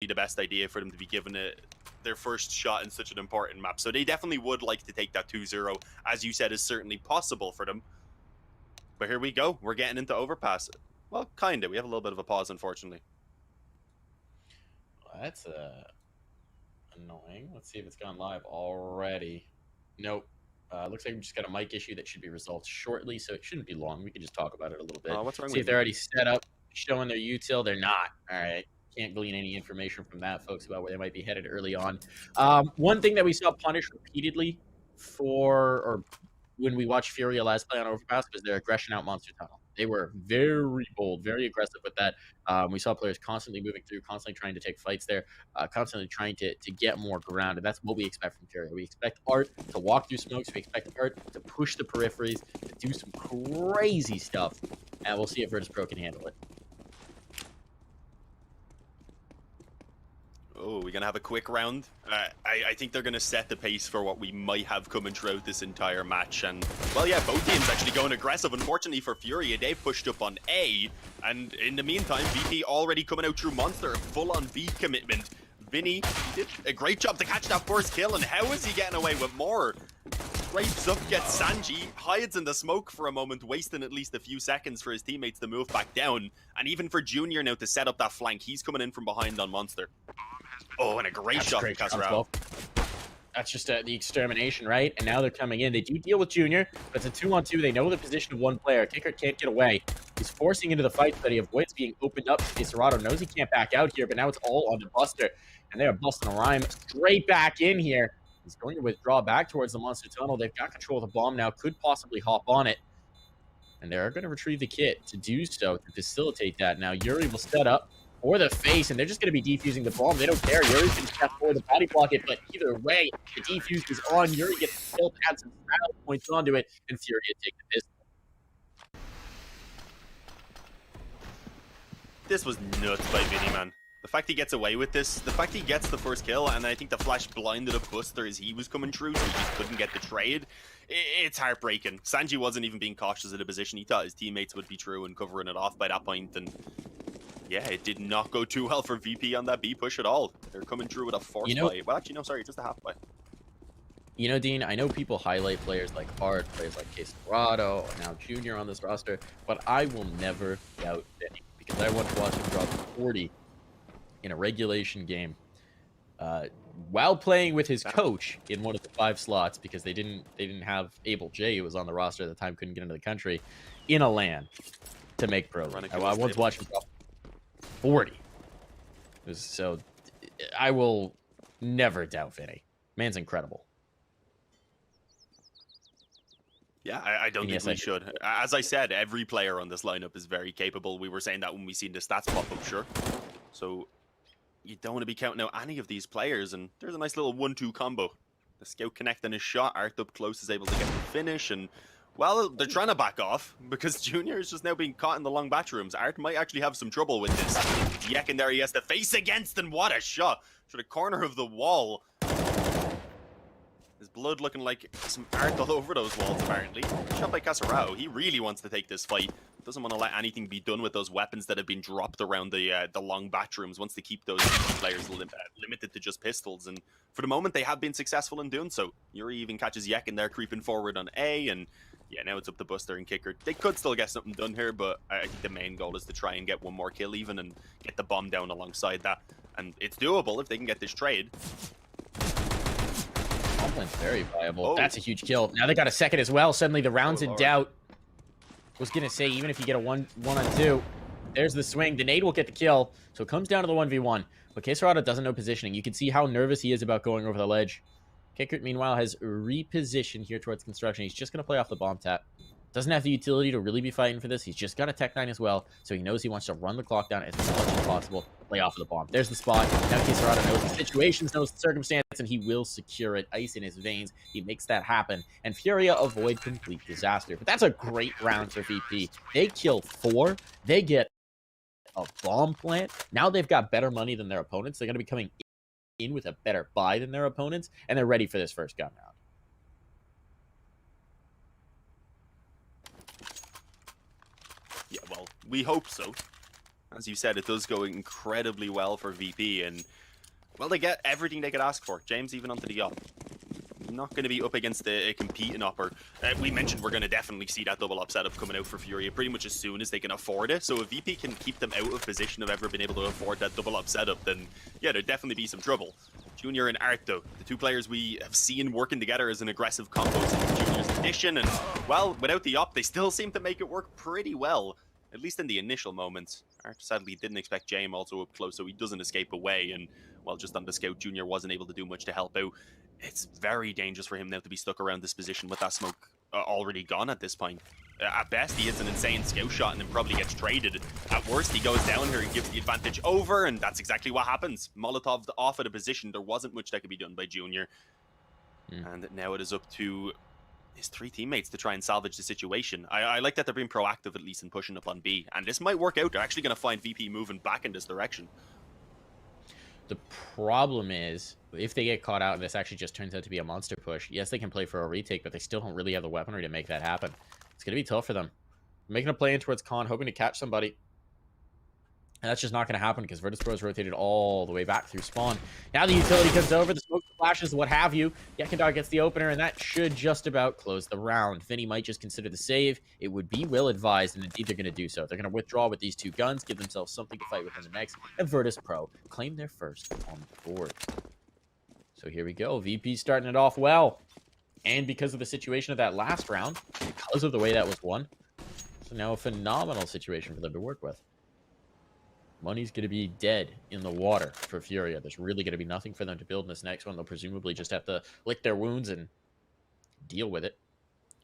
the best idea for them to be given their first shot in such an important map. So they definitely would like to take that 2-0, as you said, is certainly possible for them. But here we go. We're getting into Overpass. Well, kind of. We have a little bit of a pause, unfortunately. Well, that's annoying. Let's see if it's gone live already. Nope. Looks like we just got a mic issue that should be resolved shortly, so it shouldn't be long. We can just talk about it a little bit. What's wrong See with if they're already set up, showing their util. They're not. All right. Can't glean any information from that, folks, about where they might be headed early on. One thing that we saw Punish repeatedly when we watched Furia last play on Overpass was their aggression out Monster Tunnel. They were very bold, very aggressive with that. We saw players constantly moving through, constantly trying to take fights there, constantly trying to get more ground, and that's what we expect from Furia. We expect Art to walk through smokes. We expect Art to push the peripheries, to do some crazy stuff, and we'll see if Virtus.pro can handle it. Oh, we're going to have a quick round. I think they're going to set the pace for what we might have coming throughout this entire match. And, well, yeah, both teams actually going aggressive. Unfortunately for Furia, they've pushed up on A. And in the meantime, VP already coming out through Monster. Full-on B commitment. Vinny did a great job to catch that first kill. And how is he getting away with more? Scrapes up, gets Sanji, hides in the smoke for a moment, wasting at least a few seconds for his teammates to move back down. And even for Junior now to set up that flank, he's coming in from behind on Monster. Oh, and a great shot from Casserao. That's just the extermination, right? And now they're coming in. They do deal with Junior, but it's a 2-on-2. They know the position of one player. Kicker can't get away. He's forcing into the fight, but he avoids being opened up. Deserato knows he can't back out here, but now it's all on the Buster. And they're busting a rhyme straight back in here. He's going to withdraw back towards the Monster Tunnel. They've got control of the bomb now. Could possibly hop on it. And they're going to retrieve the kit to do so, to facilitate that. Now, Yuri will set up for the face, and they're just going to be defusing the bomb. They don't care. Yuri's going to step forward to body block it, but either way, the defuse is on. Yuri gets the kill, adds some straddle points onto it, and Furia take the pistol. This was nuts by Vinny, man. The fact he gets away with this, the fact he gets the first kill, and I think the flash blinded up Buster as he was coming through, so he just couldn't get the trade. It's heartbreaking. Sanji wasn't even being cautious of the position. He thought his teammates would be true and covering it off by that point, and yeah, it did not go too well for VP on that B push at all. They're coming through with a force buy. Well, actually, no, sorry, just a half buy. You know, Dean, I know people highlight players like Hart, players like Casserado, now Junior on this roster, but I will never doubt Vinny, because I once watched him drop 40 in a regulation game while playing with his coach in one of the 5 slots, because they didn't have Abel J, who was on the roster at the time, couldn't get into the country, in a LAN to make pro. I once watched him drop 40. So I will never doubt Vinny. Man's incredible. Yeah, I don't think we should. As I said, every player on this lineup is very capable. We were saying that when we seen the stats pop up, sure. So you don't want to be counting out any of these players, and there's a nice little 1-2 combo. The scout connecting his shot, Art up close is able to get the finish, and well, they're trying to back off because Junior is just now being caught in the long bathrooms. Art might actually have some trouble with this. Yekin there he has to face against, and what a shot to the corner of the wall. His blood looking like some art all over those walls, apparently. Shot by Casserao. He really wants to take this fight. Doesn't want to let anything be done with those weapons that have been dropped around the long bathrooms. Wants to keep those players limited to just pistols. And for the moment, they have been successful in doing so. Yuri even catches Yekin there creeping forward on A, and yeah, now it's up to Buster and Kicker. They could still get something done here, but I think the main goal is to try and get one more kill even and get the bomb down alongside that. And it's doable if they can get this trade. Bombland's very viable. Oh. That's a huge kill. Now they got a second as well. Suddenly the round's in doubt. Was going to say, even if you get a 1-on-2, there's the swing. The nade will get the kill. So it comes down to the 1v1. But Casserado doesn't know positioning. You can see how nervous he is about going over the ledge. Kickert, meanwhile, has repositioned here towards construction. He's just going to play off the bomb tap. Doesn't have the utility to really be fighting for this. He's just got a Tech 9 as well, so he knows he wants to run the clock down as much as possible, play off of the bomb. There's the spot. Now Casserado knows the situations, knows the circumstance, and he will secure it. Ice in his veins. He makes that happen. And Furia avoid complete disaster. But that's a great round for VP. They kill 4. They get a bomb plant. Now they've got better money than their opponents. They're going to be coming in with a better buy than their opponents, and they're ready for this first gun round. Yeah, well, we hope so. As you said, it does go incredibly well for VP, and well, they get everything they could ask for. James even onto the op. Not going to be up against a competing upper. We mentioned we're going to definitely see that double up setup coming out for Furia pretty much as soon as they can afford it. So if VP can keep them out of position of ever being able to afford that double up setup, then yeah, there'd definitely be some trouble. Junior and Art, though, the two players we have seen working together as an aggressive combo since Junior's edition, and well, without the op, they still seem to make it work pretty well, at least in the initial moments. Art sadly didn't expect James also up close, so he doesn't escape away, and well, just on the scout, Junior wasn't able to do much to help out. It's very dangerous for him now to be stuck around this position with that smoke already gone at this point. At best, he hits an insane scout shot and then probably gets traded. At worst, he goes down here and gives the advantage over, and that's exactly what happens. Molotov off at a position. There wasn't much that could be done by Junior. And now it is up to his three teammates to try and salvage the situation. I like that they're being proactive, at least in pushing up on B. And this might work out. They're actually going to find VP moving back in this direction. The problem is, if they get caught out and this actually just turns out to be a monster push, yes, they can play for a retake, but they still don't really have the weaponry to make that happen. It's going to be tough for them. Making a play in towards Khan, hoping to catch somebody. And that's just not going to happen because Virtus.pro is rotated all the way back through spawn. Now the utility comes over, the smoke flashes, what have you. Yakendar gets the opener, and that should just about close the round. Vinny might just consider the save. It would be well advised, and indeed they're going to do so. They're going to withdraw with these two guns, give themselves something to fight with in the next, and Virtus.pro claim their first on the board. So here we go. VP starting it off well. And because of the situation of that last round, because of the way that was won, so now a phenomenal situation for them to work with. Money's going to be dead in the water for Furia. There's really going to be nothing for them to build in this next one. They'll presumably just have to lick their wounds and deal with it.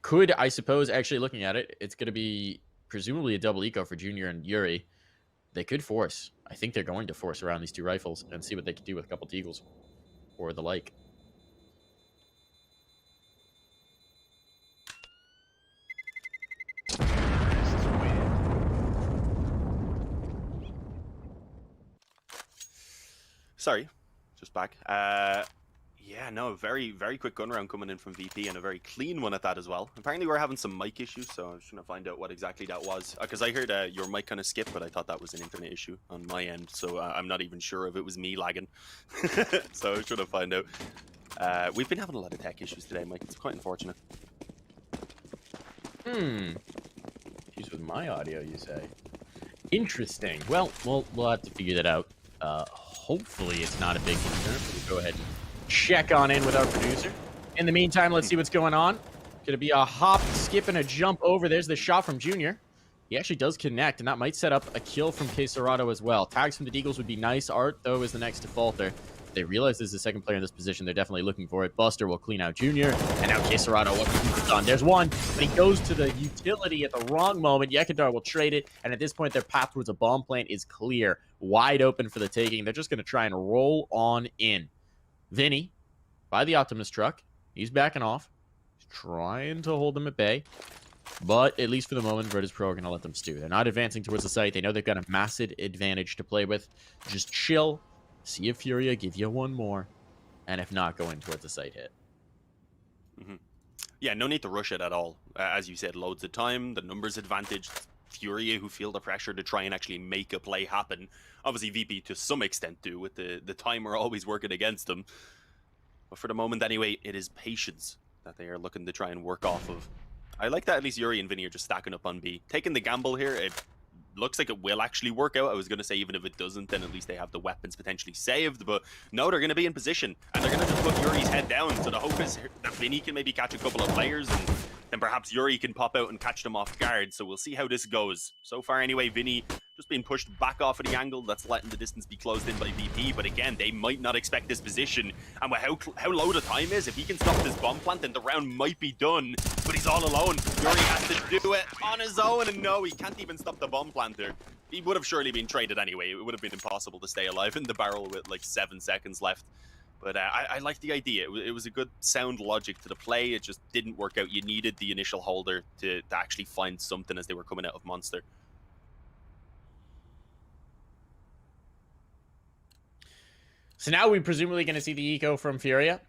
Could, I suppose, actually looking at it, it's going to be presumably a double eco for Junior and Yuri. They could force. I think they're going to force around these two rifles and see what they can do with a couple Deagles or the like. Sorry, just back. Yeah, no, very, very quick gun round coming in from VP, and a very clean one at that as well. Apparently we're having some mic issues, so I was trying to find out what exactly that was. Because I heard your mic kind of skip, but I thought that was an internet issue on my end, so I'm not even sure if it was me lagging. So I was trying to find out. We've been having a lot of tech issues today, Mike. It's quite unfortunate. Issues with my audio, you say? Interesting. Well, we'll have to figure that out. Hopefully it's not a big concern. We'll go ahead and check on in with our producer. In the meantime, let's see what's going on. Gonna be a hop, skip, and a jump over. There's the shot from Junior. He actually does connect, and that might set up a kill from Quesarado as well. Tags from the Deagles would be nice. Art, though, is the next defaulter. They realize there's a second player in this position. They're definitely looking for it. Buster will clean out Junior. And now Quesarado, what he's done. There's one, but he goes to the utility at the wrong moment. Yakendar will trade it. And at this point, their path towards a bomb plant is clear. Wide open for the taking. They're just going to try and roll on in. Vinny, by the Optimus truck. He's backing off. He's trying to hold them at bay. But at least for the moment, Virtus.pro are going to let them stew. They're not advancing towards the site. They know they've got a massive advantage to play with. Just chill. See if Furia give you one more, and if not, go in towards the site hit. Yeah, no need to rush it at all. As you said, loads of time, the numbers advantage, Furia who feel the pressure to try and actually make a play happen. Obviously, VP to some extent do, with the timer always working against them. But for the moment anyway, it is patience that they are looking to try and work off of. I like that at least Yuri and Vinny are just stacking up on B. Taking the gamble here, it looks like it will actually work out. I was going to say even if it doesn't, then at least they have the weapons potentially saved. But no, they're going to be in position. And they're going to just put Yuri's head down. So the hope is that Vinny can maybe catch a couple of players. And then perhaps Yuri can pop out and catch them off guard. So we'll see how this goes. So far anyway, Vinny just being pushed back off of the angle. That's letting the distance be closed in by VP. But again, they might not expect this position. And with how low the time is, if he can stop this bomb plant, then the round might be done. But he's all alone. Yuri has to do it on his own. And no, he can't even stop the bomb planter. He would have surely been traded anyway. It would have been impossible to stay alive in the barrel with like 7 seconds left. But I like the idea. It was a good sound logic to the play. It just didn't work out. You needed the initial holder to actually find something as they were coming out of Monster. So now we're presumably going to see the eco from Furia.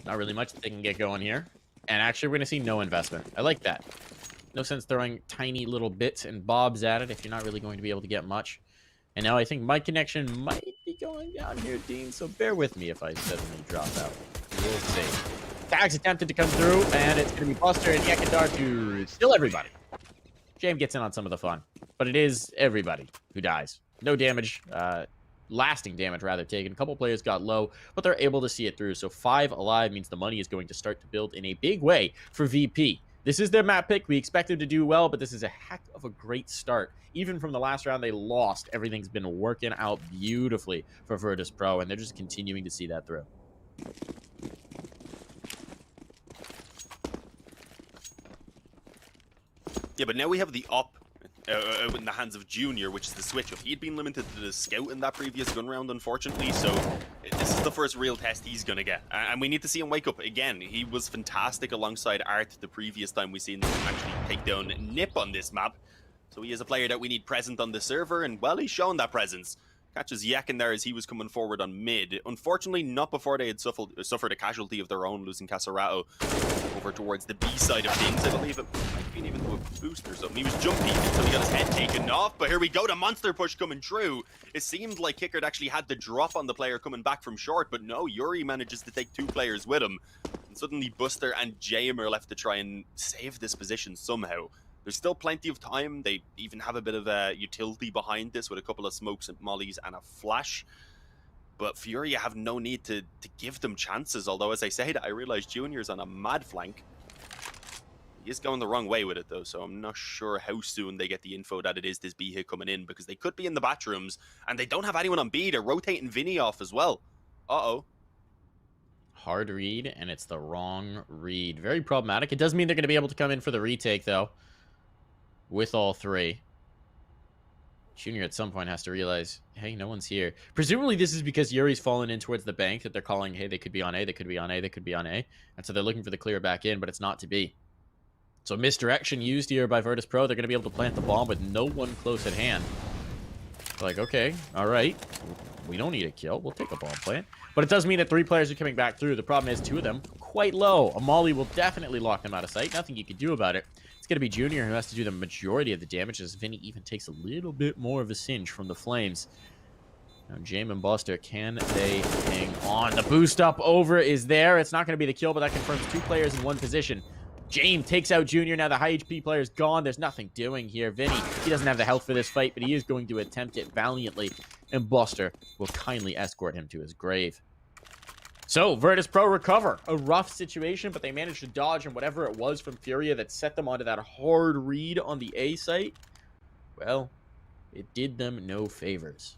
Not really much that they can get going here. And actually, we're going to see no investment. I like that. No sense throwing tiny little bits and bobs at it if you're not really going to be able to get much. And now I think my connection might be going down here, Dean, so bear with me if I suddenly drop out. We'll see. Tags attempted to come through, and it's going to be Buster and Yekindar to steal everybody. Jam gets in on some of the fun, but it is everybody who dies. No damage, lasting damage rather taken. A couple players got low, but they're able to see it through. So 5 alive means the money is going to start to build in a big way for VP. This is their map pick. We expect them to do well, but this is a heck of a great start. Even from the last round they lost, everything's been working out beautifully for Virtus.pro, and they're just continuing to see that through. Yeah, but now we have the op in the hands of Junior, which is the switch up. He'd been limited to the scout in that previous gun round, unfortunately, so this is the first real test he's going to get. And we need to see him wake up again. He was fantastic alongside Art the previous time we seen him actually take down Nip on this map. So he is a player that we need present on the server, and well, he's shown that presence. Catches Yak in there as he was coming forward on mid. Unfortunately, not before they had suffered a casualty of their own, losing Caserato over towards the B side of things. I believe it might have been even to a boost or something. He was jumping until he got his head taken off, but here we go, the monster push coming through. It seemed like Kickard actually had the drop on the player coming back from short, but no, Yuri manages to take 2 players with him. And suddenly Buster and Jam are left to try and save this position somehow. There's still plenty of time. They even have a bit of a utility behind this with a couple of smokes and mollies and a flash. But Furia have no need to give them chances. Although, as I said, I realize Junior's on a mad flank. He is going the wrong way with it, though, so I'm not sure how soon they get the info that it is this B hit coming in, because they could be in the bathrooms, and they don't have anyone on B. They're rotating Vinny off as well. Uh-oh. Hard read, and it's the wrong read. Very problematic. It does mean they're going to be able to come in for the retake, though, with all 3. Junior at some point has to realize, hey, no one's here. Presumably this is because Yuri's fallen in towards the bank that they're calling, hey, they could be on A, they could be on A, they could be on A. And so they're looking for the clear back in, but it's not to be. So misdirection used here by Virtus.pro. They're going to be able to plant the bomb with no one close at hand. Like, okay, all right. We don't need a kill. We'll take a bomb plant. But it does mean that 3 players are coming back through. The problem is 2 of them quite low. A molly will definitely lock them out of sight. Nothing you can do about it. It's going to be Junior who has to do the majority of the damage, as Vinny even takes a little bit more of a singe from the flames. Now, Jame and Buster, can they hang on? The boost up over is there. It's not going to be the kill, but that confirms 2 players in one position. Jame takes out Junior. Now the high HP player is gone. There's nothing doing here. Vinny, he doesn't have the health for this fight, but he is going to attempt it valiantly. And Buster will kindly escort him to his grave. So, Virtus.pro recover. A rough situation, but they managed to dodge, and whatever it was from Furia that set them onto that hard read on the A site, well, it did them no favors.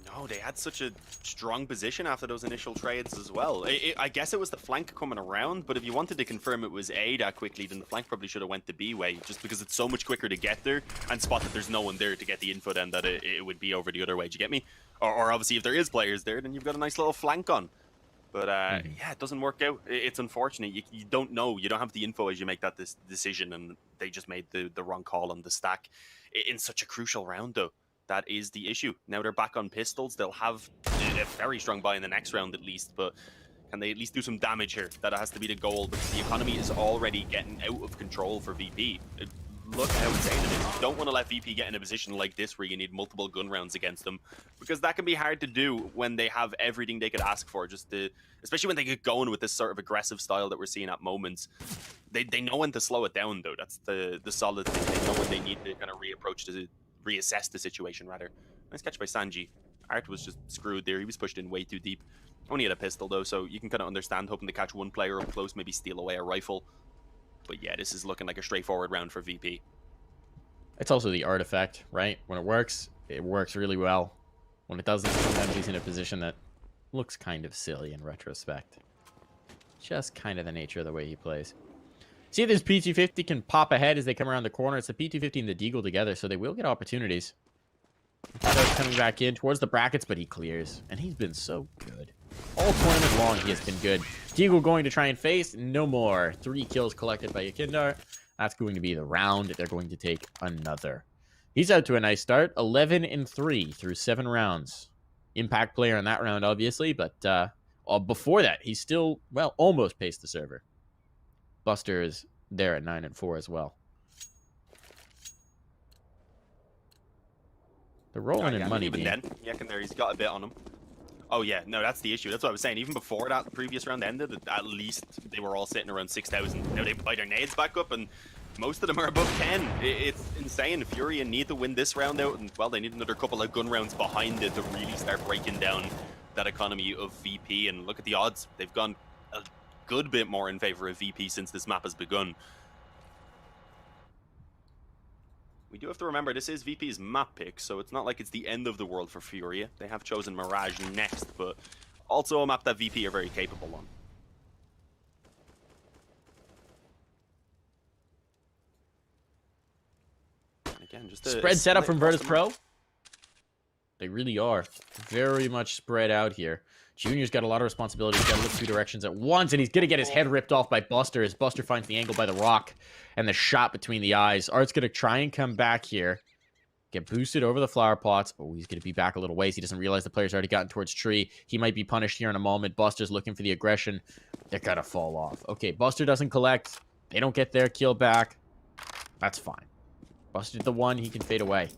No, they had such a strong position after those initial trades as well. I guess it was the flank coming around, but if you wanted to confirm it was A that quickly, then the flank probably should have went the B way, just because it's so much quicker to get there and spot that there's no one there to get the info then that it would be over the other way. Do you get me? Or obviously if there is players there, then you've got a nice little flank on. But yeah, it doesn't work out. It's unfortunate. You don't know. You don't have the info as you make that decision, and they just made the wrong call on the stack in such a crucial round, though. That is the issue. Now they're back on pistols. They'll have a very strong buy in the next round at least, but can they at least do some damage here? That has to be the goal, because the economy is already getting out of control for VP. Look how insane it is. You don't want to let VP get in a position like this where you need multiple gun rounds against them, because that can be hard to do when they have everything they could ask for, especially when they get going with this sort of aggressive style that we're seeing at moments. They know when to slow it down, though. That's the solid thing. They know when they need to kind of reassess the situation, rather. Nice catch by Sanji. Art was just screwed there. He was pushed in way too deep. Only had a pistol, though, so you can kind of understand hoping to catch one player up close, maybe steal away a rifle. But yeah, this is looking like a straightforward round for VP. It's also the artifact, right? When it works really well. When it doesn't, sometimes he's in a position that looks kind of silly in retrospect. Just kind of the nature of the way he plays. See if this P250 can pop ahead as they come around the corner. It's the P250 and the Deagle together, so they will get opportunities. Coming back in towards the brackets, but he clears. And he's been so good. All tournament long, he has been good. Deagle going to try and face. No more. 3 kills collected by Yakindar. That's going to be the round. They're going to take another. He's out to a nice start. 11-3 through 7 rounds. Impact player in that round, obviously, but before that, he's still, well, almost paced the server. Buster is there at 9-4 as well. They're rolling in money, even then, he's got a bit on him. Oh yeah, no, that's the issue. That's what I was saying. Even before that previous round ended, at least they were all sitting around 6,000. Now they buy their nades back up, and most of them are above 10. It's insane. Furia need to win this round out, and well, they need another couple of gun rounds behind it to really start breaking down that economy of VP. And look at the odds; they've gone a good bit more in favor of VP since this map has begun. We do have to remember this is VP's map pick, so it's not like it's the end of the world for Furia. They have chosen Mirage next, but also a map that VP are very capable on. And again, just a spread setup from Virtus.pro. They really are very much spread out here. Junior's got a lot of responsibility. He's got to look two directions at once, and he's going to get his head ripped off by Buster as Buster finds the angle by the rock and the shot between the eyes. Art's going to try and come back here. Get boosted over the flower pots. Oh, he's going to be back a little ways. He doesn't realize the player's already gotten towards tree. He might be punished here in a moment. Buster's looking for the aggression. They're going to fall off. Okay, Buster doesn't collect. They don't get their kill back. That's fine. Buster did the one. He can fade away.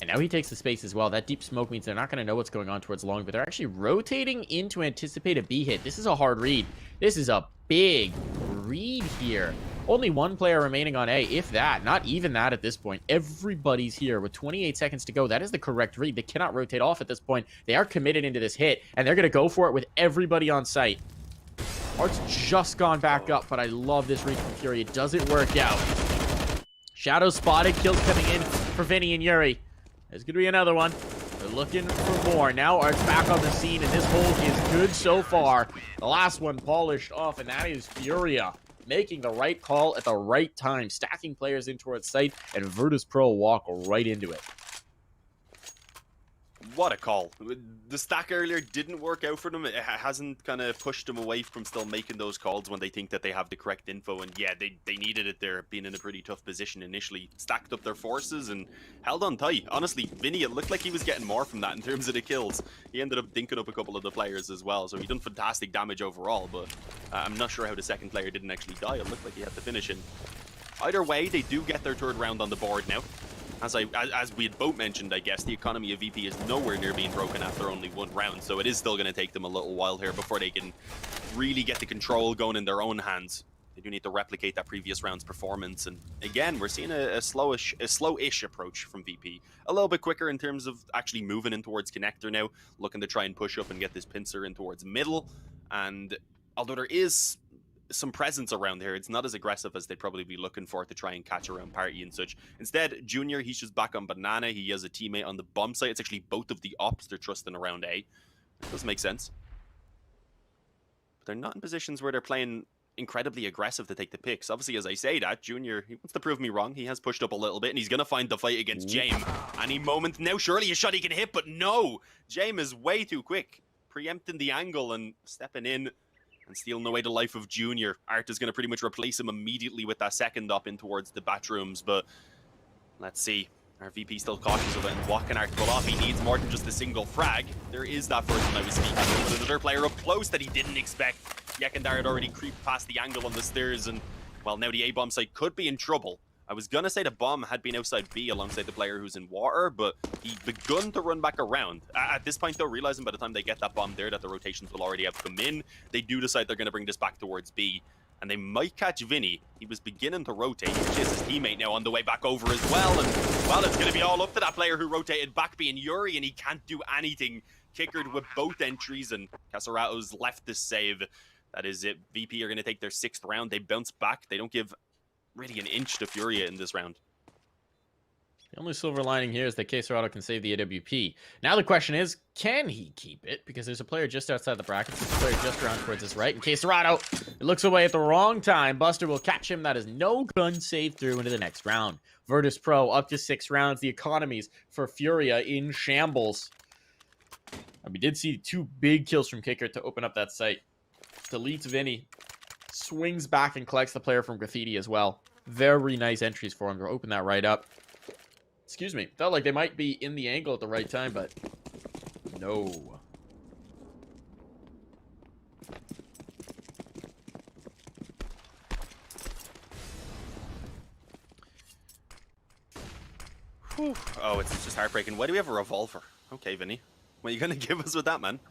And now he takes the space as well. That deep smoke means they're not going to know what's going on towards long, but they're actually rotating in to anticipate a B hit. This is a hard read. This is a big read here. Only one player remaining on A, if that. Not even that at this point. Everybody's here with 28 seconds to go. That is the correct read. They cannot rotate off at this point. They are committed into this hit, and they're going to go for it with everybody on site. Art's just gone back up, but I love this read from Fury. It doesn't work out. Shadow spotted. Kills coming in for Vinny and Yuri. There's going to be another one. They're looking for more. Now Art's back on the scene, and this hold is good so far. The last one polished off, and that is Furia making the right call at the right time, stacking players in towards site, and Virtus.pro walk right into it. What a call. The stack earlier didn't work out for them. It hasn't kind of pushed them away from still making those calls when they think that they have the correct info. And yeah, they needed it there, being in a pretty tough position initially. Stacked up their forces and held on tight. Honestly, Vinny, it looked like he was getting more from that in terms of the kills. He ended up dinking up a couple of the players as well. So he done fantastic damage overall, but I'm not sure how the second player didn't actually die. It looked like he had the finish in. Either way, they do get their third round on the board now. As we had both mentioned, I guess, the economy of VP is nowhere near being broken after only one round, so it is still going to take them a little while here before they can really get the control going in their own hands. They do need to replicate that previous round's performance, and again, we're seeing a slow-ish approach from VP. A little bit quicker in terms of actually moving in towards connector now, looking to try and push up and get this pincer in towards middle, and although there is some presence around here, it's not as aggressive as they'd probably be looking for to try and catch around party and such. Instead, Junior, he's just back on banana. He has a teammate on the bomb site. It's actually both of the ops they're trusting around A. It does make sense. But they're not in positions where they're playing incredibly aggressive to take the picks. Obviously, as I say that, Junior, he wants to prove me wrong. He has pushed up a little bit, and he's going to find the fight against Jame any moment now. Surely a shot he can hit, but no! Jame is way too quick, preempting the angle and stepping in and stealing away the life of Junior. Art is going to pretty much replace him immediately with that second up in towards the bathrooms, but let's see. Our VP still cautious of it, and what can Art pull off? He needs more than just a single frag. There is that first one I was speaking of, but another player up close that he didn't expect. Yekandar had already creeped past the angle on the stairs, and well, now the A-bomb site could be in trouble. I was going to say the bomb had been outside B alongside the player who's in water, but he begun to run back around. At this point, though, realizing by the time they get that bomb there that the rotations will already have come in, they do decide they're going to bring this back towards B. And they might catch Vinny. He was beginning to rotate. He has his teammate now on the way back over as well. And, well, it's going to be all up to that player who rotated back, being Yuri, and he can't do anything. Kickered with both entries, and Caserato's left to save. That is it. VP are going to take their 6th round. They bounce back. They don't give really an inch to Furia in this round. The only silver lining here is that Caserado can save the AWP. Now the question is, can he keep it? Because there's a player just outside the brackets. There's a player just around towards his right. And Caserado, it looks away at the wrong time. Buster will catch him. That is no gun save through into the next round. Virtus.pro up to 6 rounds. The economies for Furia in shambles. And we did see 2 big kills from Kicker to open up that site. Deletes Vinny. Swings back and collects the player from Graffiti as well. Very nice entries for him to open that right up. Excuse me. Felt like they might be in the angle at the right time, but no. Whew. Oh, it's just heartbreaking. Why do we have a revolver? Okay, Vinny. What are you going to give us with that, man?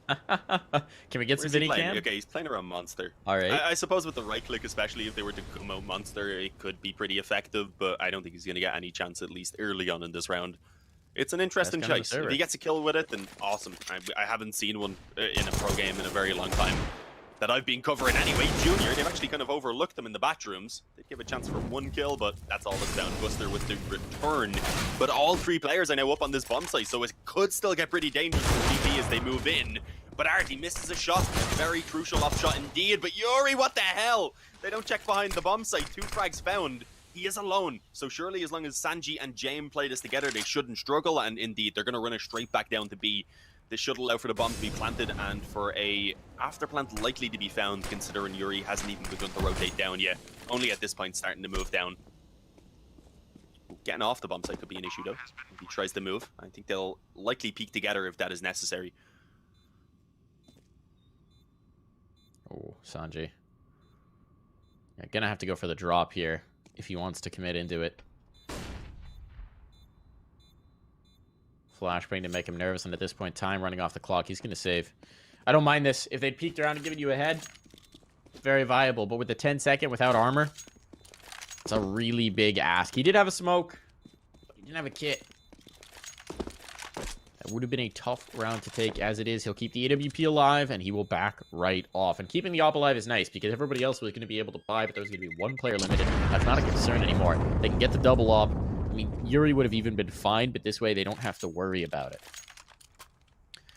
Can we get some Where's he Vinny playing? cam? Okay, he's playing around Monster. All right. I suppose with the right click, especially if they were to come out Monster, it could be pretty effective, but I don't think he's going to get any chance, at least early on in this round. It's an interesting choice. If he gets a kill with it, then awesome. I haven't seen one in a pro game in a very long time that I've been covering anyway. Junior, they've actually kind of overlooked them in the bathrooms. They give a chance for one kill, but that's all that's down. Buster with the return. But all three players are now up on this bomb site, so it could still get pretty dangerous for VP as they move in. But Artie misses a shot. Very crucial off shot indeed. But Yuri, what the hell? They don't check behind the bomb site. 2 frags found. He is alone. So surely as long as Sanji and James play this together, they shouldn't struggle. And indeed, they're going to run it straight back down to B. This should allow for the bomb to be planted and for a after plant likely to be found, considering Yuri hasn't even begun to rotate down yet. Only at this point starting to move down. Getting off the bomb site could be an issue though, if he tries to move. I think they'll likely peek together if that is necessary. Oh, Sanji. Yeah, gonna have to go for the drop here if he wants to commit into it. Flashbang to make him nervous, and at this point in time, running off the clock, he's going to save. I don't mind this. If they'd peeked around and given you a head, very viable. But with the 10-second without armor, it's a really big ask. He did have a smoke, but he didn't have a kit. That would have been a tough round to take as it is. He'll keep the AWP alive, and he will back right off. And keeping the AWP alive is nice, because everybody else was going to be able to buy, but there's going to be 1 player limited. That's not a concern anymore. They can get the double AWP. I mean, Yuri would have even been fine, but this way they don't have to worry about it.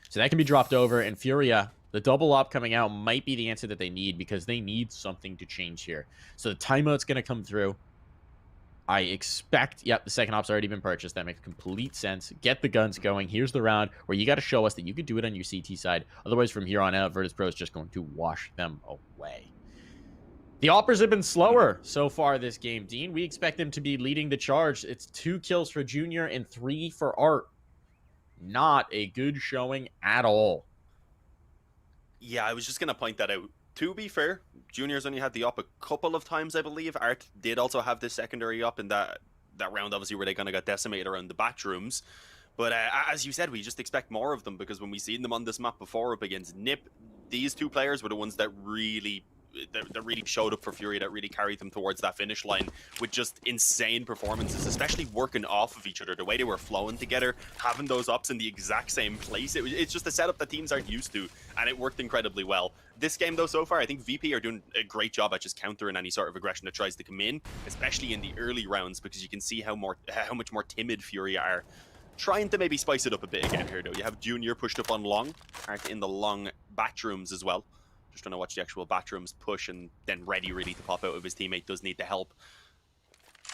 So that can be dropped over, and Furia, the double op coming out might be the answer that they need, because they need something to change here. So the timeout's going to come through. I expect, yep, the second op's already been purchased. That makes complete sense. Get the guns going. Here's the round where you got to show us that you could do it on your CT side. Otherwise, from here on out, Virtus.pro is just going to wash them away. The Oppers have been slower so far this game, Dean. We expect them to be leading the charge. It's 2 kills for Junior and 3 for Art. Not a good showing at all. Yeah, I was just going to point that out. To be fair, Junior's only had the up a couple of times, I believe. Art did also have the secondary up in that round, obviously, where they kind of got decimated around the bathrooms. But as you said, we just expect more of them, because when we seen them on this map before up against Nip, these 2 players were the ones that really showed up for Furia, that really carried them towards that finish line with just insane performances, especially working off of each other. The way they were flowing together, having those ups in the exact same place, it's just a setup that teams aren't used to, and it worked incredibly well. This game, though, so far, I think VP are doing a great job at just countering any sort of aggression that tries to come in, especially in the early rounds, because you can see how much more timid Furia are. Trying to maybe spice it up a bit again here, though. You have Junior pushed up on long, Art in the long bathrooms as well. Just trying to watch the actual bathrooms push, and then ready really to pop out if his teammate does need the help.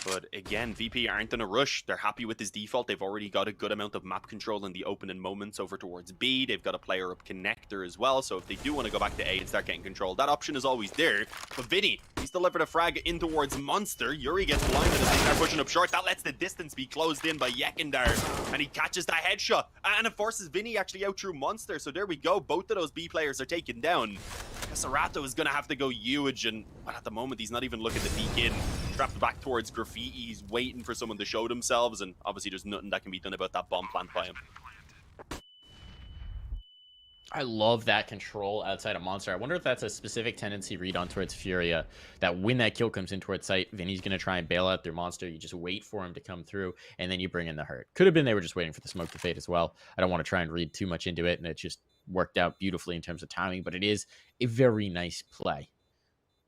But again, VP aren't in a rush. They're happy with his default. They've already got a good amount of map control in the opening moments over towards B. They've got a player up connector as well, so if they do want to go back to A and start getting control, that option is always there. But Vinny, he's delivered a frag in towards Monster. Yuri gets blinded as they start pushing up short. That lets the distance be closed in by Yekindar, and he catches that headshot. And it forces Vinny actually out through Monster, so there we go. Both of those B players are taken down. Serato is going to have to go huge, and well, at the moment he's not even looking to peek in. Trapped back towards Graffiti, he's waiting for someone to show themselves, and obviously there's nothing that can be done about that bomb plant by him. I love that control outside of Monster. I wonder if that's a specific tendency read on towards Furia, that when that kill comes in towards site, Vinny's going to try and bail out their Monster. You just wait for him to come through, and then you bring in the hurt. Could have been they were just waiting for the smoke to fade as well. I don't want to try and read too much into it, and it just worked out beautifully in terms of timing, but it is a very nice play.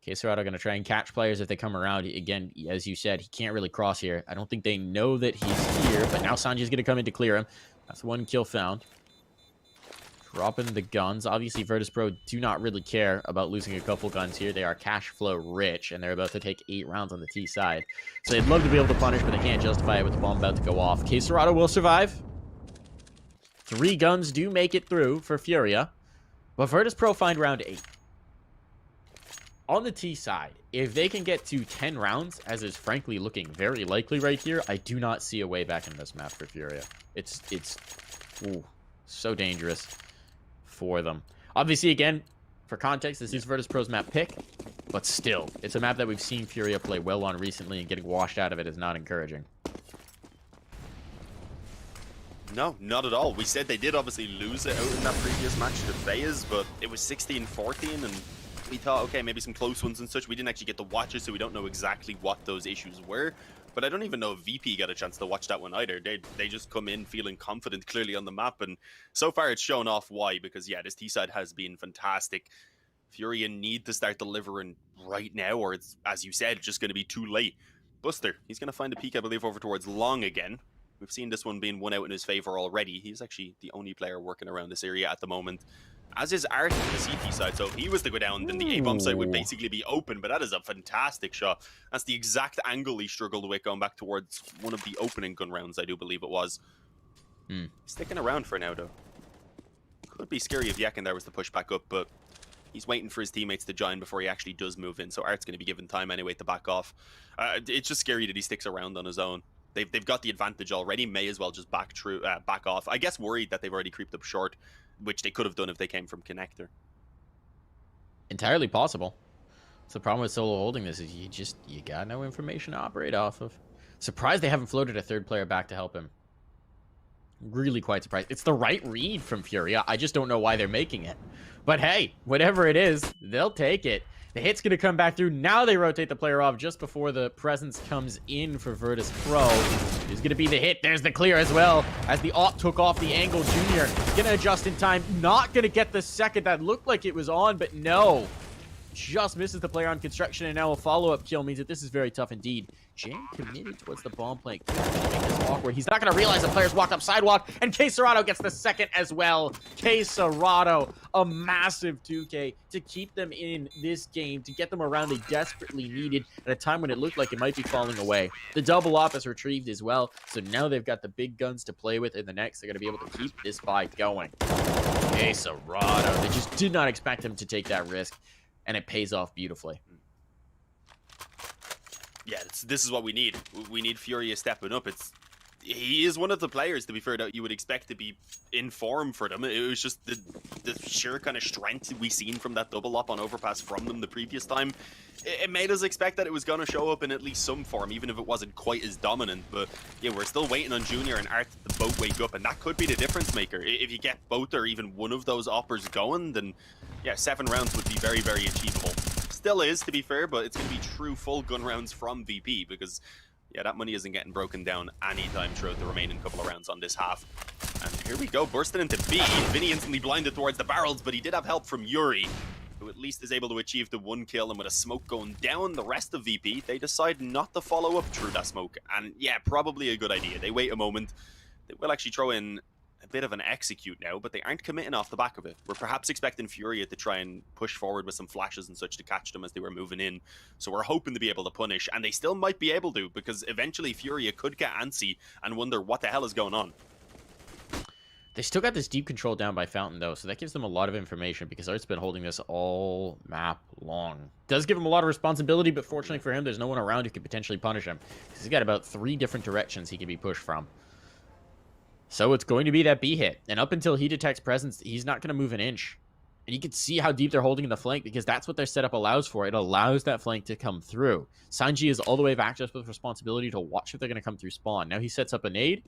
Okay, Serato going to try and catch players if they come around. Again, as you said, he can't really cross here. I don't think they know that he's here, but now Sanji's going to come in to clear him. That's 1 kill found. Dropping the guns. Obviously, Virtus.pro do not really care about losing a couple guns here. They are cash flow rich, and they're about to take 8 rounds on the T side. So they'd love to be able to punish, but they can't justify it with the bomb about to go off. Okay, Serato will survive. 3 guns do make it through for Furia, but Virtus.pro find round 8. On the T side, if they can get to 10 rounds, as is frankly looking very likely right here, I do not see a way back in this map for Furia. It's so dangerous for them. Obviously, again, for context, this is Virtus.pro's map pick, but still, it's a map that we've seen Furia play well on recently, and getting washed out of it is not encouraging. No, not at all. We said they did obviously lose it out in that previous match to FaZe, but it was 16-14, and we thought, okay, maybe some close ones and such. We didn't actually get to watch it, so we don't know exactly what those issues were. But I don't even know if VP got a chance to watch that one either. They just come in feeling confident clearly on the map, and so far it's shown off why, because yeah, this T-side has been fantastic. Furia need to start delivering right now, or it's, as you said, just going to be too late. Buster, he's going to find a peek, I believe, over towards Long again. We've seen this one being won out in his favor already. He's actually the only player working around this area at the moment, as is Art on the CT side. So if he was to go down, then the A-bomb side would basically be open, but that is a fantastic shot. That's the exact angle he struggled with going back towards one of the opening gun rounds, I do believe it was. Sticking around for now, though. Could be scary if Yakin there was to push back up, but he's waiting for his teammates to join before he actually does move in. So Art's going to be given time anyway to back off. It's just scary that he sticks around on his own. They've got the advantage already. May as well just back off. I guess worried that they've already creeped up short, which they could have done if they came from connector. Entirely possible. So the problem with solo holding this is you got no information to operate off of. Surprised they haven't floated a third player back to help him. Really quite surprised. It's the right read from Furia. I just don't know why they're making it. But hey, whatever it is, they'll take it. The hit's going to come back through. Now they rotate the player off just before the presence comes in for Virtus.pro. There's going to be the hit. There's the clear as well. As the op took off the angle, Junior going to adjust in time. Not going to get the second. That looked like it was on, but no. Just misses the player on construction, and now a follow-up kill means that this is very tough indeed. Jam committed towards the bomb plant. Make this awkward. He's not going to realize the players walked up sidewalk, and K Serrato gets the second as well. K Serrato, a massive 2K to keep them in this game, to get them around they desperately needed at a time when it looked like it might be falling away. The double op is retrieved as well, so now they've got the big guns to play with in the next. They're going to be able to keep this fight going. K Serrato, they just did not expect him to take that risk, and it pays off beautifully. Yeah, this is what we need. We need Furia stepping up. He is one of the players, to be fair, that you would expect to be in form for them. It was just the sheer kind of strength we seen from that double up on Overpass from them the previous time. It made us expect that it was going to show up in at least some form, even if it wasn't quite as dominant. But yeah, we're still waiting on Junior and Art to both wake up, and that could be the difference maker. If you get both or even one of those uppers going, then yeah, 7 rounds would be very, very achievable. Still is, to be fair, but it's going to be true full gun rounds from VP, because yeah, that money isn't getting broken down anytime throughout the remaining couple of rounds on this half. And here we go, bursting into B. Vinny instantly blinded towards the barrels, but he did have help from Yuri, who at least is able to achieve the 1 kill. And with a smoke going down the rest of VP, they decide not to follow up through that smoke. And yeah, probably a good idea. They wait a moment. They will actually throw in a bit of an execute now, but they aren't committing off the back of it. We're perhaps expecting Furia to try and push forward with some flashes and such to catch them as they were moving in. So we're hoping to be able to punish, and they still might be able to, because eventually Furia could get antsy and wonder what the hell is going on. They still got this deep control down by Fountain, though, so that gives them a lot of information, because Art's been holding this all map long. Does give him a lot of responsibility, but fortunately for him, there's no one around who could potentially punish him, because he's got about 3 different directions he can be pushed from. So it's going to be that B hit. And up until he detects presence, he's not going to move an inch. And you can see how deep they're holding in the flank, because that's what their setup allows for. It allows that flank to come through. Sanji is all the way back just with responsibility to watch if they're going to come through spawn. Now he sets up a nade.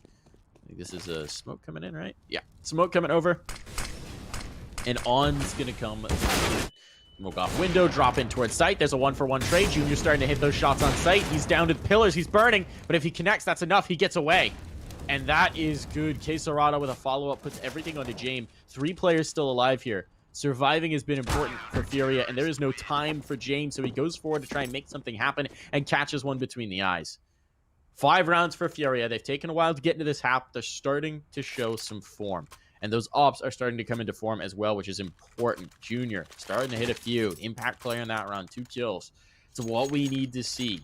I think this is a smoke coming in, right? Yeah, smoke coming over. And On's going to come. Smoke off window, drop in towards site. There's a 1-for-1 trade. Junior's starting to hit those shots on site. He's down to the pillars. He's burning. But if he connects, that's enough. He gets away. And that is good. K Serrato with a follow-up puts everything onto Jame. 3 players still alive here. Surviving has been important for Furia, and there is no time for Jame, so he goes forward to try and make something happen and catches one between the eyes. 5 rounds for Furia. They've taken a while to get into this half. They're starting to show some form. And those ops are starting to come into form as well, which is important. Junior starting to hit a few. Impact player in that round. 2 kills. It's what we need to see.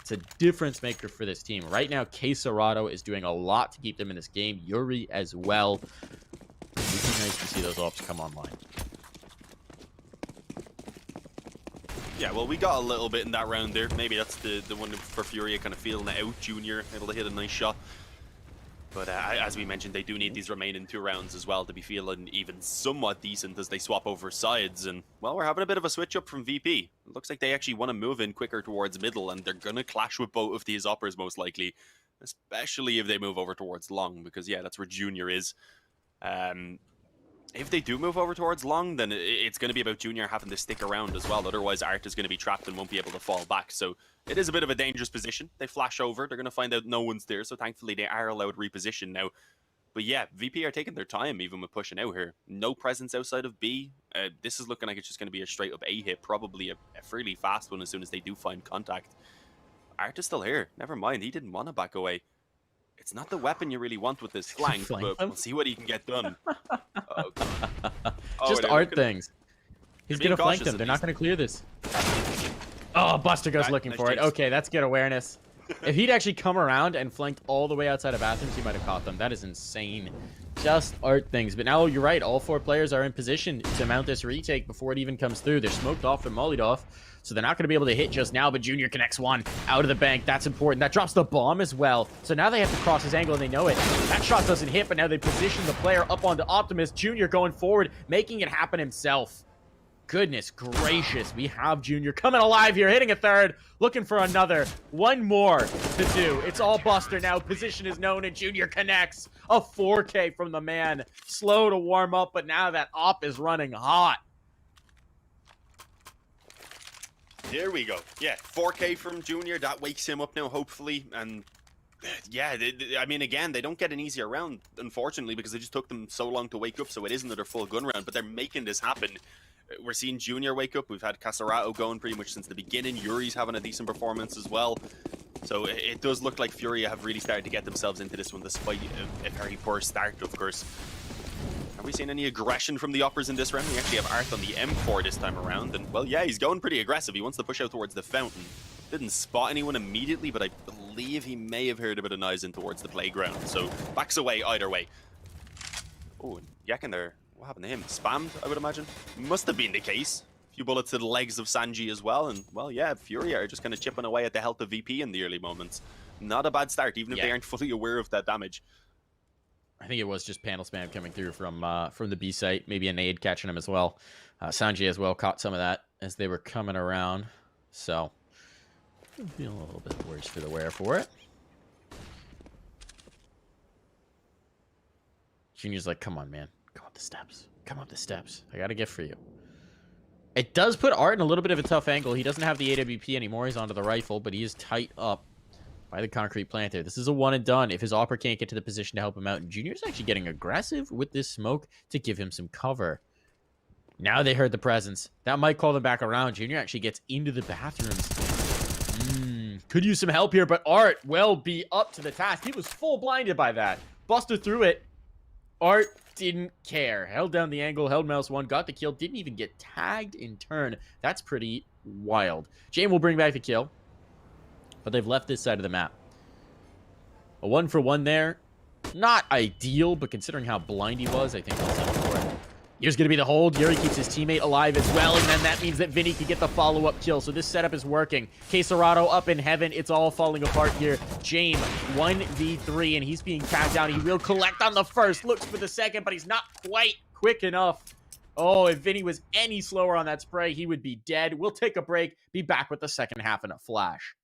It's a difference maker for this team. Right now, K Serrato is doing a lot to keep them in this game. Yuri as well. It would be nice to see those ops come online. Yeah, well, we got a little bit in that round there. Maybe that's the one for Furia, kind of feeling it out. Junior able to hit a nice shot. But as we mentioned, they do need these remaining 2 rounds as well to be feeling even somewhat decent as they swap over sides. And, well, we're having a bit of a switch up from VP. It looks like they actually want to move in quicker towards middle, and they're going to clash with both of these uppers most likely. especially if they move over towards long, because yeah, that's where Junior is. If they do move over towards long, then it's going to be about Junior having to stick around as well. Otherwise, Art is going to be trapped and won't be able to fall back. So it is a bit of a dangerous position. They flash over. They're going to find out no one's there. So thankfully, they are allowed reposition now. But yeah, VP are taking their time even with pushing out here. No presence outside of B. This is looking like it's just going to be a straight up A hit. Probably a fairly fast one as soon as they do find contact. Art is still here. Never mind. He didn't want to back away. It's not the weapon you really want with this flank, but we'll see what he can get done. Oh, just art things. He's going to flank them. They're not going to clear this. Oh, Buster goes looking for it. Okay, that's good awareness. If he'd actually come around and flanked all the way outside of bathrooms, he might have caught them. That is insane. Just art things. But now you're right. All 4 players are in position to mount this retake before it even comes through. They're smoked off and mollied off. So they're not going to be able to hit just now, but Junior connects one out of the bank. That's important. That drops the bomb as well. So now they have to cross his angle, and they know it. That shot doesn't hit, but now they position the player up onto Optimus. Junior going forward, making it happen himself. Goodness gracious, we have Junior coming alive here, hitting a third, looking for another. One more to do. It's all Buster now. Position is known, and Junior connects. A 4K from the man. Slow to warm up, but now that op is running hot. There we go. Yeah, 4K from Junior. That wakes him up now, hopefully. And yeah, I mean, again, they don't get an easier round, unfortunately, because it just took them so long to wake up, so it isn't another full gun round, but they're making this happen. We're seeing Junior wake up. We've had Caserato going pretty much since the beginning. Yuri's having a decent performance as well. So it does look like Furia have really started to get themselves into this one, despite a very poor start, of course. Have we seen any aggression from the uppers in this round? We actually have Arth on the M4 this time around. And, well, yeah, he's going pretty aggressive. He wants to push out towards the fountain. Didn't spot anyone immediately, but I believe he may have heard a bit of noise in towards the playground. So backs away either way. Oh, Yakin there. What happened to him? Spammed, I would imagine. Must have been the case. A few bullets to the legs of Sanji as well. And, well, yeah, Furia are just kind of chipping away at the health of VP in the early moments. Not a bad start, even if they aren't fully aware of that damage. I think it was just panel spam coming through from the B site. Maybe a nade catching him as well. Sanji as well caught some of that as they were coming around. So, I'm feeling a little bit worse for the wear for it. Junior's like, come on, man. Come up the steps. Come up the steps. I got a gift for you. It does put Art in a little bit of a tough angle. He doesn't have the AWP anymore. He's onto the rifle, but he is tight up by the concrete planter. This is a one and done if his opera can't get to the position to help him out. And Junior's actually getting aggressive with this smoke to give him some cover. Now they heard the presence. That might call them back around. Junior actually gets into the bathrooms. Could use some help here, but Art will be up to the task. He was full blinded by that. Buster threw it. Art didn't care. Held down the angle, held mouse one, got the kill, didn't even get tagged in turn. That's pretty wild. Jane will bring back the kill, but they've left this side of the map. A 1-for-1 there. Not ideal, but considering how blind he was, I think he'll settle for it. Here's going to be the hold. Yuri keeps his teammate alive as well, and then that means that Vinny can get the follow-up kill. So this setup is working. Queserato up in heaven. It's all falling apart here. James, 1v3, and he's being tagged down. He will collect on the first. Looks for the second, but he's not quite quick enough. Oh, if Vinny was any slower on that spray, he would be dead. We'll take a break. Be back with the second half in a flash.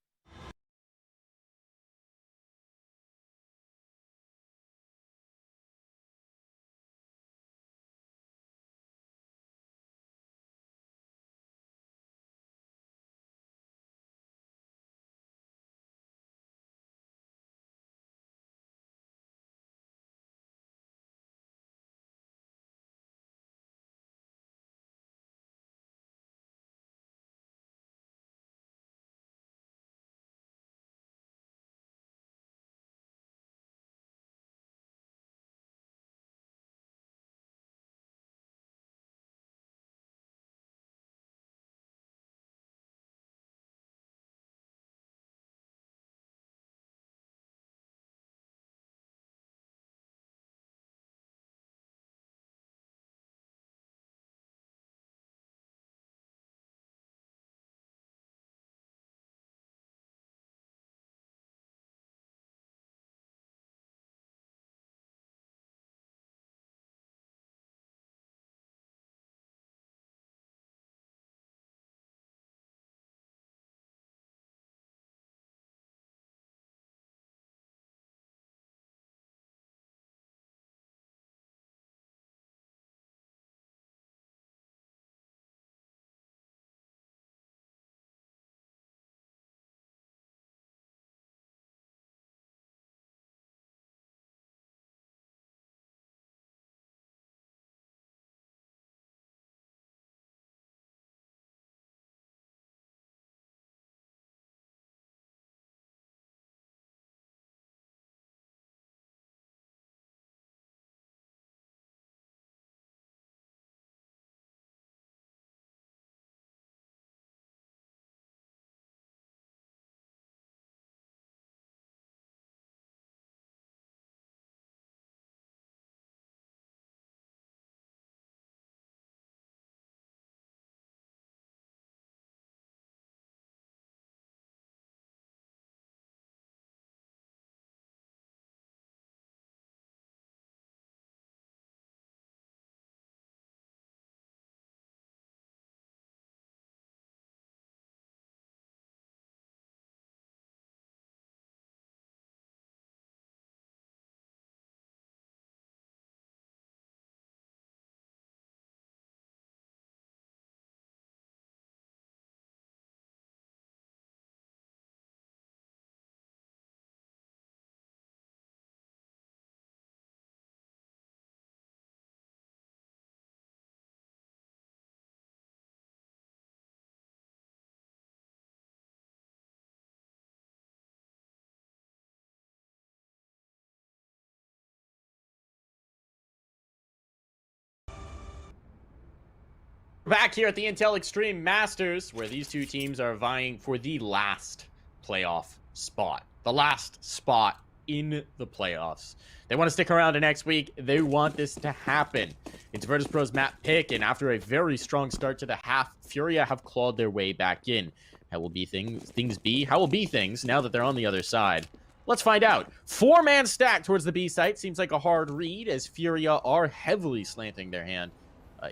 Back here at the Intel Extreme Masters, where these two teams are vying for the last playoff spot. The last spot in the playoffs. They want to stick around to next week. They want this to happen. It's Virtus.pro's map pick, and after a very strong start to the half, Furia have clawed their way back in. How will be things be? How will be things now that they're on the other side? Let's find out. 4-man stack towards the B site. Seems like a hard read, as Furia are heavily slanting their hand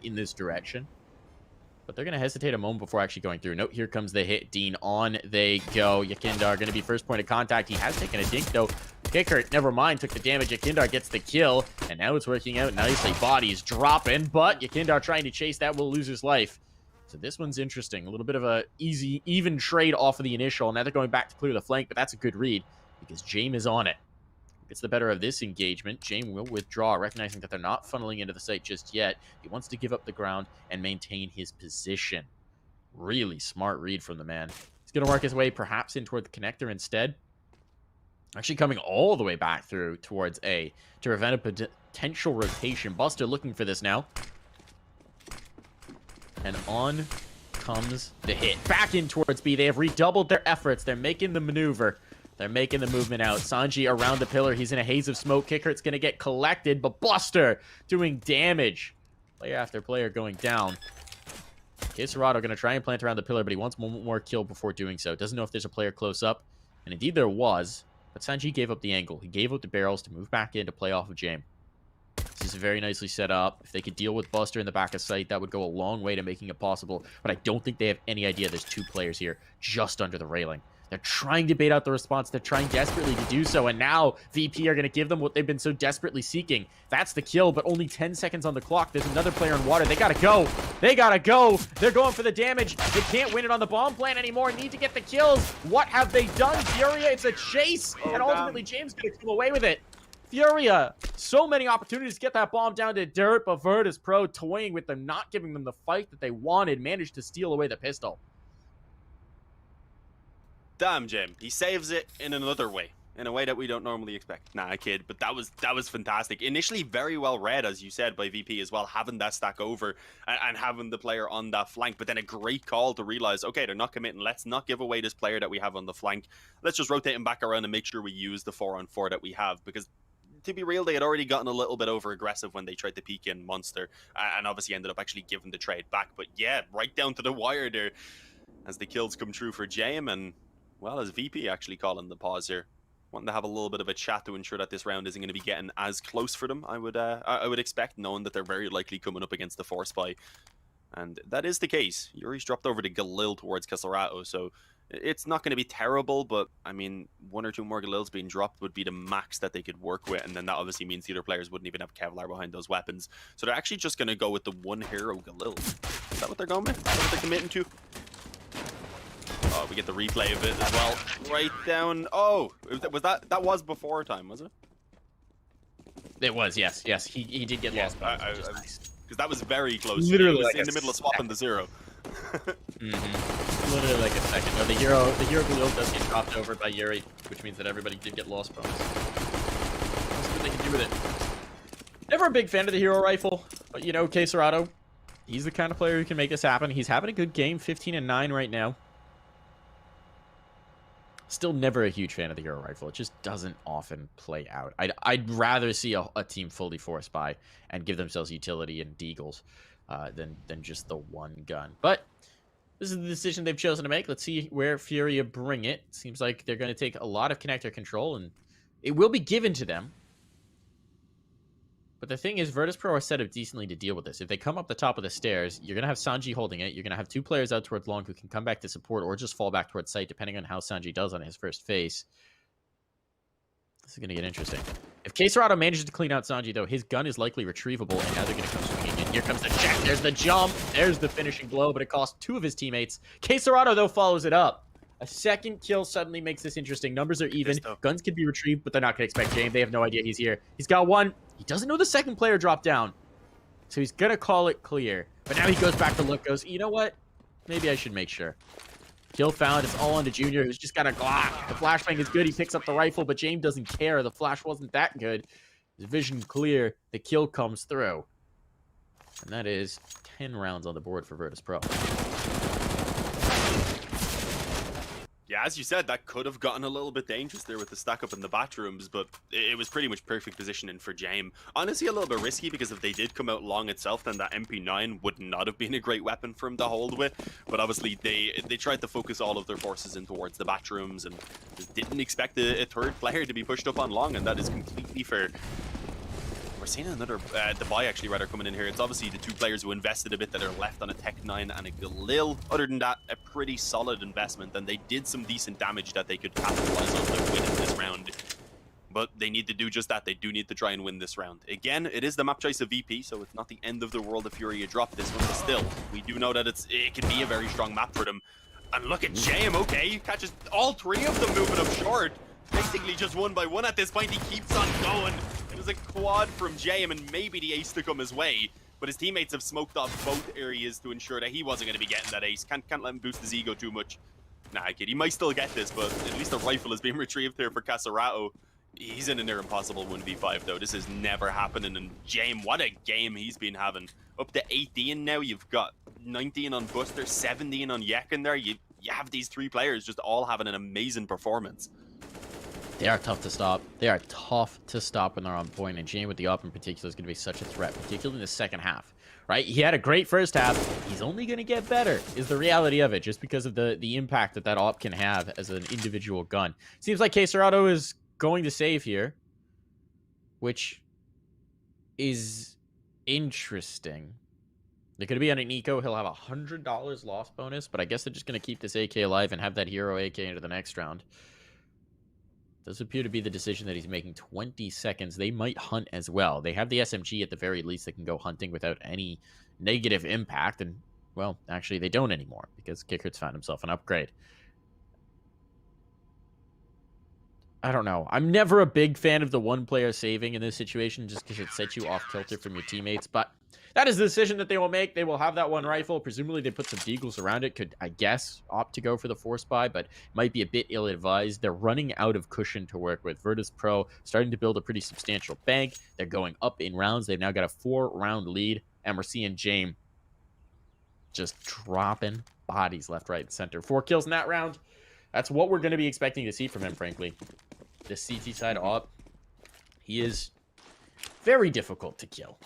in this direction. But they're going to hesitate a moment before actually going through. Note, here comes the hit. Dean, on they go. Yakindar going to be first point of contact. He has taken a dink, though. Kicker, never mind, took the damage. Yakindar gets the kill, and now it's working out nicely. Bodies dropping, but Yakindar trying to chase that will lose his life. So this one's interesting. A little bit of a easy, even trade off of the initial. Now they're going back to clear the flank, but that's a good read because Jame is on it. Gets the better of this engagement. Jame will withdraw, recognizing that they're not funneling into the site just yet. He wants to give up the ground and maintain his position. Really smart read from the man. He's going to work his way perhaps in toward the connector instead. Actually coming all the way back through towards A to prevent a potential rotation. Buster looking for this now. And on comes the hit. Back in towards B. They have redoubled their efforts. They're making the maneuver. They're making the movement out. Sanji around the pillar. He's in a haze of smoke. Kickert's going to get collected, but Buster doing damage. Player after player going down. Quesarado going to try and plant around the pillar, but he wants one more kill before doing so. Doesn't know if there's a player close up. And indeed there was. But Sanji gave up the angle. He gave up the barrels to move back in to play off of Jame. This is very nicely set up. If they could deal with Buster in the back of sight, that would go a long way to making it possible. But I don't think they have any idea there's two players here just under the railing. They're trying to bait out the response. They're trying desperately to do so. And now VP are going to give them what they've been so desperately seeking. That's the kill, but only 10 seconds on the clock. There's another player in water. They got to go. They got to go. They're going for the damage. They can't win it on the bomb plant anymore. Need to get the kills. What have they done, Furia? It's a chase. And ultimately, James going to come away with it. Furia, so many opportunities to get that bomb down to dirt, but Virtus.pro toying with them, not giving them the fight that they wanted, managed to steal away the pistol. Damn, Jim. He saves it in another way. In a way that we don't normally expect. Nah, kid, but that was fantastic. Initially very well read, as you said, by VP as well, having that stack over and having the player on that flank, but then a great call to realize, okay, they're not committing. Let's not give away this player that we have on the flank. Let's just rotate him back around and make sure we use the 4-on-4 that we have, because to be real, they had already gotten a little bit over aggressive when they tried to peek in Monster and obviously ended up actually giving the trade back. But yeah, right down to the wire there as the kills come true for Jame, and well, as VP actually calling the pause here, wanting to have a little bit of a chat to ensure that this round isn't going to be getting as close for them. I would expect, knowing that they're very likely coming up against the 4-spy, and that is the case. Yuri's dropped over to Galil towards Quesarado, so it's not going to be terrible, but I mean, 1 or 2 more Galils being dropped would be the max that they could work with, and then that obviously means the other players wouldn't even have Kevlar behind those weapons. So they're actually just going to go with the 1 hero Galil. Is that what they're going with? Is that what they're committing to? Oh, we get the replay of it as well. Right down. Oh, was that was before time, was it? It was, yes. Yes, he did get lost. Because that was very close. Literally he was like in the middle of swapping the 0. Literally like a second. No, the hero Galil does get dropped over by Yuri, which means that everybody did get lost bonus. Let's see what they can do with it. Never a big fan of the hero rifle, but you know, Quesarado, he's the kind of player who can make this happen. He's having a good game, 15-9 right now. Still never a huge fan of the hero rifle. It just doesn't often play out. I'd rather see a team fully forced by and give themselves utility and deagles than just the one gun. But this is the decision they've chosen to make. Let's see where Furia bring it. Seems like they're going to take a lot of connector control, and it will be given to them. But the thing is, Virtus.pro are set up decently to deal with this. If they come up the top of the stairs, you're going to have Sanji holding it. You're going to have 2 players out towards long who can come back to support or just fall back towards site, depending on how Sanji does on his first face. This is going to get interesting. If Quesarado manages to clean out Sanji, though, his gun is likely retrievable, and now they're going to come swinging in. Here comes the check. There's the jump. There's the finishing blow, but it costs 2 of his teammates. Quesarado, though, follows it up. A second kill suddenly makes this interesting. Numbers are even. Guns can be retrieved, but they're not going to expect Jame. They have no idea he's here. He's got 1. He doesn't know the second player dropped down. So he's going to call it clear. But now he goes back to look, goes, you know what? Maybe I should make sure. Kill found. It's all on to Junior, who's just got a Glock. The flashbang is good. He picks up the rifle, but Jame doesn't care. The flash wasn't that good. His vision clear. The kill comes through. And that is 10 rounds on the board for Virtus.pro. Yeah, as you said, that could have gotten a little bit dangerous there with the stack up in the bathrooms, but it was pretty much perfect positioning for Jame. Honestly, a little bit risky because if they did come out long itself, then that MP9 would not have been a great weapon for him to hold with. But obviously, they tried to focus all of their forces in towards the bathrooms and just didn't expect a third player to be pushed up on long, and that is completely fair. We're seeing another, the buy actually rather coming in here. It's obviously the two players who invested a bit that are left on a Tech 9 and a Galil. Other than that, a pretty solid investment, and they did some decent damage that they could capitalize on to win in this round. But they need to do just that. They do need to try and win this round. Again, it is the map choice of VP, so it's not the end of the world if Furia drop this one, but still, we do know that it can be a very strong map for them. And look at JM, okay, he catches all three of them moving up short. Basically just one by one at this point. He keeps on going. It was a quad from JM and maybe the ace to come his way, but his teammates have smoked off both areas to ensure that he wasn't going to be getting that ace. Can't let him boost his ego too much. Nah, kid, he might still get this, but at least a rifle is being retrieved here for Caserato. He's in a near impossible 1v5 though. This is never happening, and Jame, what a game he's been having. Up to 18 now. You've got 19 on Buster, 17 on Yek in there. You have these three players just all having an amazing performance. They are tough to stop. They are tough to stop when they're on point, and Jame with the up in particular is going to be such a threat, particularly in the second half, right? He had a great first half. He's only going to get better is the reality of it, just because of the impact that op can have as an individual gun. Seems like Caserato is going to save here, which is interesting. They're going to be on an eco. He'll have $100 loss bonus, but I guess they're just going to keep this AK alive and have that hero AK into the next round. Does appear to be the decision that he's making. 20 seconds. They might hunt as well. They have the SMG at the very least that can go hunting without any negative impact. And, well, actually, they don't anymore because Kickert's found himself an upgrade. I don't know. I'm never a big fan of the one player saving in this situation just because it sets you off kilter from your teammates. But that is the decision that they will make. They will have that one rifle. Presumably they put some deagles around it. Could, I guess, opt to go for the force buy, but might be a bit ill-advised. They're running out of cushion to work with. Virtus.pro starting to build a pretty substantial bank. They're going up in rounds. They've now got a 4-round lead, and we're seeing Jame just dropping bodies left, right, and center. 4 kills in that round. That's what we're going to be expecting to see from him, frankly. The CT side op, he is very difficult to kill.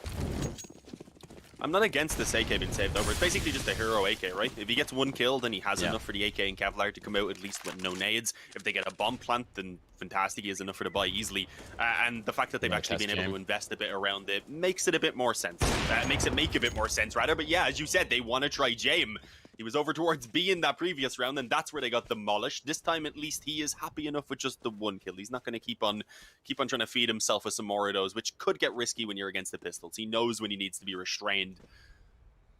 I'm not against this AK being saved over. It's basically just a hero AK, right? If he gets 1 kill, then he has enough for the AK and Kevlar to come out at least with no nades. If they get a bomb plant, then fantastic. He is enough for the buy easily. And the fact that they've actually been able to invest a bit around it makes it a bit more sense. Makes it make a bit more sense, rather. But yeah, as you said, they want to try Jame. He was over towards B in that previous round, and that's where they got demolished. This time, at least, he is happy enough with just the 1 kill. He's not going to keep on trying to feed himself with some more of those, which could get risky when you're against the pistols. He knows when he needs to be restrained.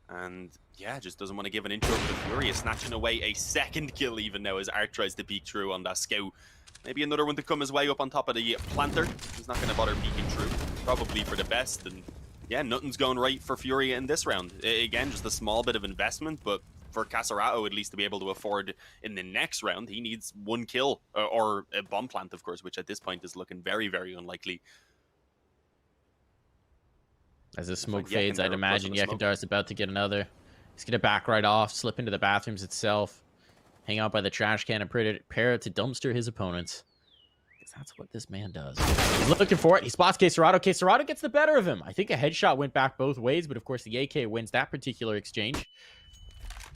And yeah, just doesn't want to give an intro to the Furia, snatching away a 2nd kill even now as Art tries to peek through on that scout. Maybe another one to come his way up on top of the planter. He's not going to bother peeking through. Probably for the best. And yeah, nothing's going right for Furia in this round. Again, just a small bit of investment, but for Caserato at least to be able to afford in the next round, he needs 1 kill or a bomb plant, of course, which at this point is looking very, very unlikely. As the smoke fades, I'd imagine Yekindar is about to get another. He's going to back right off, slip into the bathrooms itself, hang out by the trash can and prepare to dumpster his opponents. Because that's what this man does. He's looking for it. He spots Caserato. Caserato gets the better of him. I think a headshot went back both ways, but of course the AK wins that particular exchange.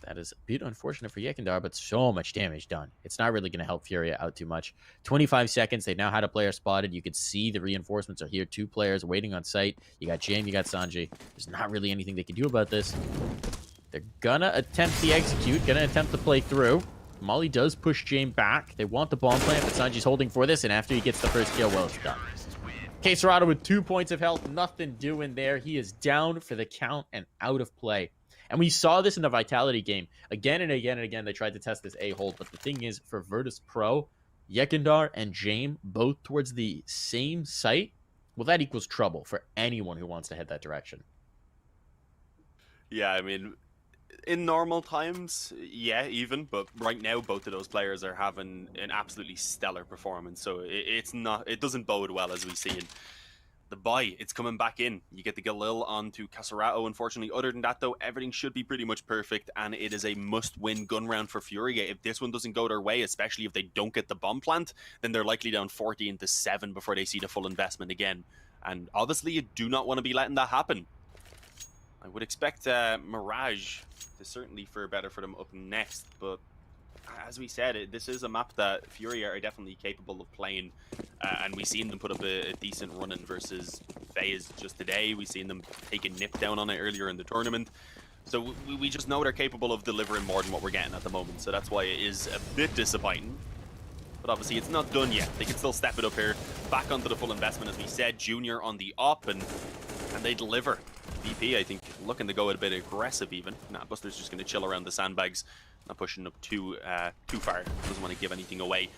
That is a bit unfortunate for Yekindar, but so much damage done. It's not really going to help Furia out too much. 25 seconds. They've now had a player spotted. You could see the reinforcements are here. 2 players waiting on site. You got Jame, you got Sanjay. There's not really anything they can do about this. They're going to attempt the execute, going to attempt to play through. Molly does push Jame back. They want the bomb plant, but Sanjay's holding for this, and after he gets the first kill, well, it's done. Caserato with 2 points of health. Nothing doing there. He is down for the count and out of play. And we saw this in the Vitality game. Again and again and again, they tried to test this A-hold. But the thing is, for Virtus.pro, Yekindar and Jame, both towards the same site, well, that equals trouble for anyone who wants to head that direction. Yeah, I mean, in normal times, yeah, even. But right now, both of those players are having an absolutely stellar performance. So it doesn't bode well, as we see. The buy, it's coming back in. You get the Galil onto Caserato, unfortunately. Other than that, though, everything should be pretty much perfect, and it is a must-win gun round for Furia. If this one doesn't go their way, especially if they don't get the bomb plant, then they're likely down 14-7 before they see the full investment again. And obviously, you do not want to be letting that happen. I would expect Mirage to certainly fare better for them up next, but as we said, this is a map that Furia are definitely capable of playing, and we've seen them put up a decent run in versus FaZe just today. We've seen them take a nip down on it earlier in the tournament. So we just know they're capable of delivering more than what we're getting at the moment. So that's why it is a bit disappointing. But obviously it's not done yet. They can still step it up here, back onto the full investment, as we said. Junior on the op, and they deliver. VP, I think, looking to go a bit aggressive even. Nah, Buster's just going to chill around the sandbags. Not pushing up too far. Doesn't want to give anything away.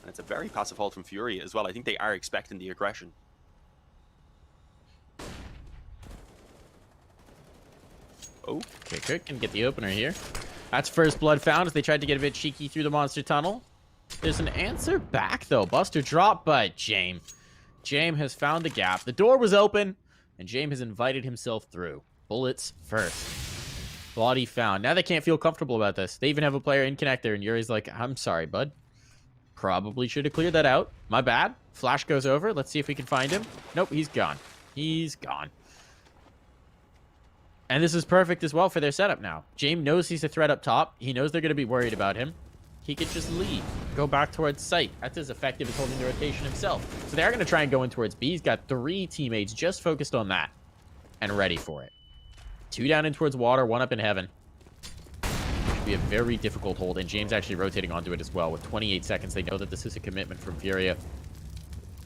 And it's a very passive hold from Furia as well. I think they are expecting the aggression. Oh. Kicker can get the opener here. That's first blood found as they tried to get a bit cheeky through the monster tunnel. There's an answer back, though. Buster dropped, but Jame has found the gap. The door was open, and Jame has invited himself through. Bullets first. Body found. Now they can't feel comfortable about this. They even have a player in connector, and Yuri's like, I'm sorry, bud. Probably should have cleared that out. My bad. Flash goes over. Let's see if we can find him. Nope, he's gone. He's gone. And this is perfect as well for their setup now. Jame knows he's a threat up top. He knows they're going to be worried about him. He could just leave. Go back towards site. That's as effective as holding the rotation himself. So they're going to try and go in towards B. He's got 3 teammates just focused on that and ready for it. 2 down in towards water, 1 up in heaven. Should be a very difficult hold, and James actually rotating onto it as well. With 28 seconds, they know that this is a commitment from Furia.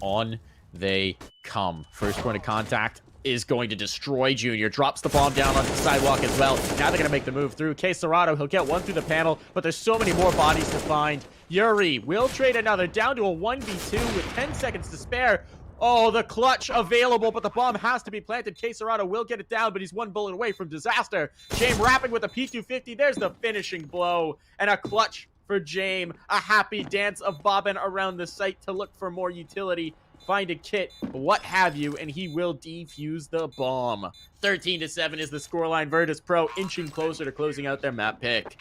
On they come. First point of contact is going to destroy Junior. Drops the bomb down onto the sidewalk as well. Now they're going to make the move through. Caserato, he'll get 1 through the panel, but there's so many more bodies to find. Yuri will trade another down to a 1v2 with 10 seconds to spare. Oh, the clutch available, but the bomb has to be planted. Caserato will get it down, but he's 1 bullet away from disaster. Jame wrapping with a P250. There's the finishing blow. And a clutch for Jame. A happy dance of bobbing around the site to look for more utility. Find a kit, what have you, and he will defuse the bomb. 13-7 is the scoreline. Virtus.pro inching closer to closing out their map pick.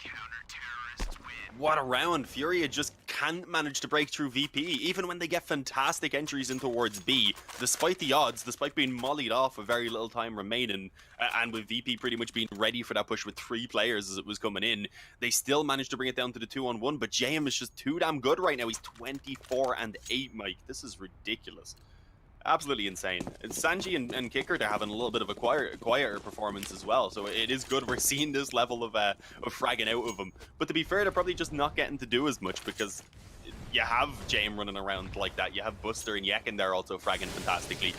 What a round. Furia just can't manage to break through VP, even when they get fantastic entries in towards B. Despite the odds, despite being mollied off with very little time remaining, and with VP pretty much being ready for that push with 3 players as it was coming in, they still managed to bring it down to the 2-on-1, but JM is just too damn good right now. He's 24-8, Mike. This is ridiculous. Absolutely insane. And Sanji and Kicker, they're having a little bit of a quieter performance as well. So it is good we're seeing this level of fragging out of them. But to be fair, they're probably just not getting to do as much because you have Jame running around like that. You have Buster and Yekin there also fragging fantastically.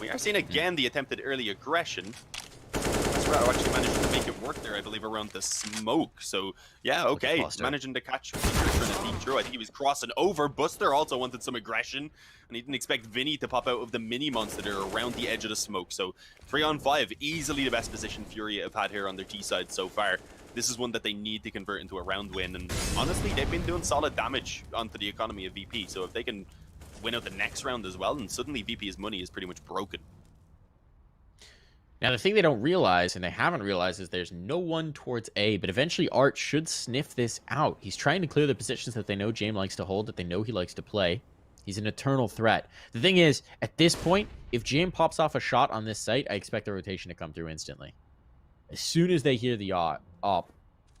We are seeing again the attempted early aggression. Caserato actually managed to make it work there, I believe, around the smoke. So, yeah, okay. Managing to catch Buster trying to sneak through. I think he was crossing over. Buster also wanted some aggression, and he didn't expect Vinny to pop out of the mini monster there around the edge of the smoke. So, 3-on-5, easily the best position Furia have had here on their T side so far. This is one that they need to convert into a round win, and honestly, they've been doing solid damage onto the economy of VP. So, if they can win out the next round as well, and suddenly VP's money is pretty much broken. Now, the thing they don't realize, and they haven't realized, is there's no one towards A, but eventually Art should sniff this out. He's trying to clear the positions that they know Jame likes to hold, that they know he likes to play. He's an eternal threat. The thing is, at this point, if Jame pops off a shot on this site, I expect the rotation to come through instantly. As soon as they hear the op,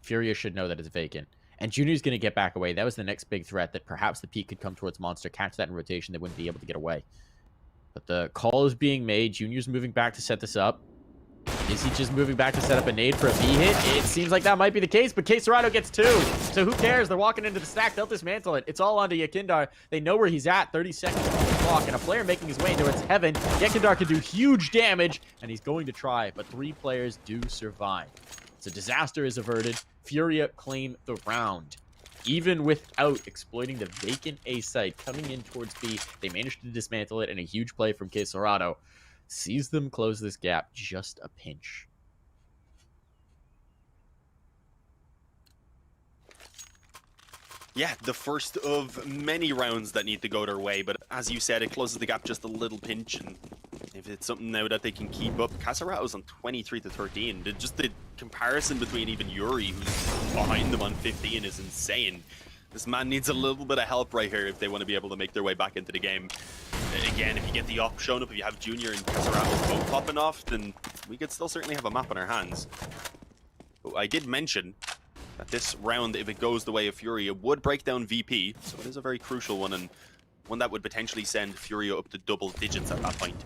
Furia should know that it's vacant. And Junior's going to get back away. That was the next big threat, that perhaps the peak could come towards Monster, catch that in rotation, they wouldn't be able to get away. But the call is being made. Junior's moving back to set this up. Is he just moving back to set up a nade for a B hit? It seems like that might be the case, but Caserato gets 2. So who cares? They're walking into the stack. They'll dismantle it. It's all onto Yakindar. They know where he's at. 30 seconds on the clock, and a player making his way towards heaven. Yakindar can do huge damage, and he's going to try, but 3 players do survive. So disaster is averted. Furia claim the round. Even without exploiting the vacant A site coming in towards B, they managed to dismantle it, and a huge play from Caserato sees them close this gap just a pinch. Yeah, the first of many rounds that need to go their way, but as you said, it closes the gap just a little pinch, and if it's something now that they can keep up, Casarato's on 23-13. Just the comparison between even Yuri, who's behind them on 15, is insane. This man needs a little bit of help right here if they want to be able to make their way back into the game. Again, if you get the op shown up, if you have Junior and Casarato both popping off, then we could still certainly have a map on our hands. But I did mention that this round, if it goes the way of Furia, would break down VP, so it is a very crucial one, and one that would potentially send Furia up to double digits at that point.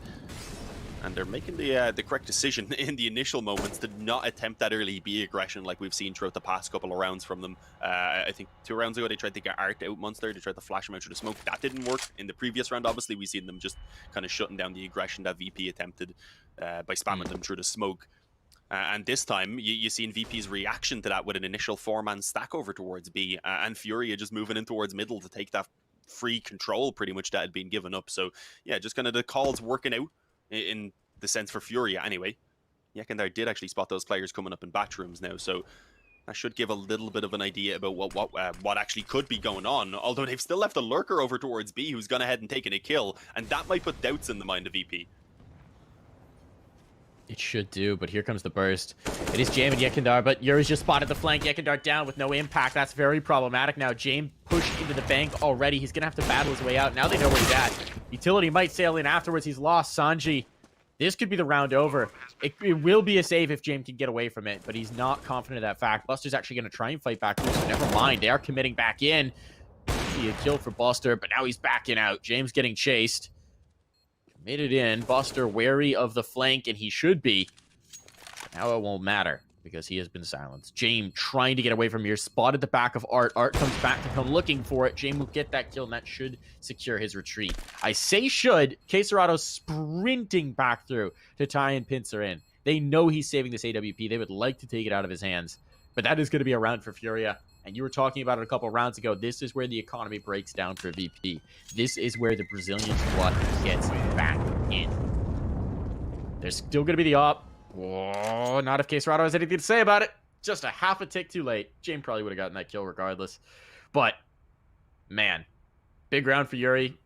And they're making the correct decision in the initial moments to not attempt that early B aggression like we've seen throughout the past couple of rounds from them. I think 2 rounds ago they tried to get Art out Monster, they tried to flash him out through the smoke. That didn't work. In the previous round, obviously, we've seen them just kind of shutting down the aggression that VP attempted by spamming them through the smoke. And this time, you've seen VP's reaction to that with an initial 4-man stack over towards B, and Furia just moving in towards middle to take that free control pretty much that had been given up. So yeah, just kind of the calls working out in the sense for Furia anyway. Yekindar did actually spot those players coming up in bathrooms now, so that should give a little bit of an idea about what actually could be going on, although they've still left a lurker over towards B who's gone ahead and taken a kill, and that might put doubts in the mind of VP. It should do, but here comes the burst. It is Jame and Yekindar, but Yuri's just spotted the flank. Yekindar down with no impact. That's very problematic now. Jame pushed into the bank already. He's going to have to battle his way out. Now they know where he's at. Utility might sail in afterwards. He's lost Sanji. This could be the round over. It will be a save if Jame can get away from it, but he's not confident of that fact. Buster's actually going to try and fight back through, so never mind. They are committing back in. Be a kill for Buster, but now he's backing out. James getting chased. Committed in. Buster wary of the flank, and he should be. Now it won't matter because he has been silenced. Jame trying to get away from here. Spotted the back of Art. Art comes back to come looking for it. Jame will get that kill, and that should secure his retreat. I say should. Casarato sprinting back through to tie and pincer in. They know he's saving this AWP. They would like to take it out of his hands. But that is going to be a round for Furia. And you were talking about it a couple of rounds ago. This is where the economy breaks down for VP. This is where the Brazilian squad gets back in. There's still going to be the op. Whoa, not if Casarato has anything to say about it. Just a half a tick too late. Jame probably would have gotten that kill regardless. But, man, big round for Yuri.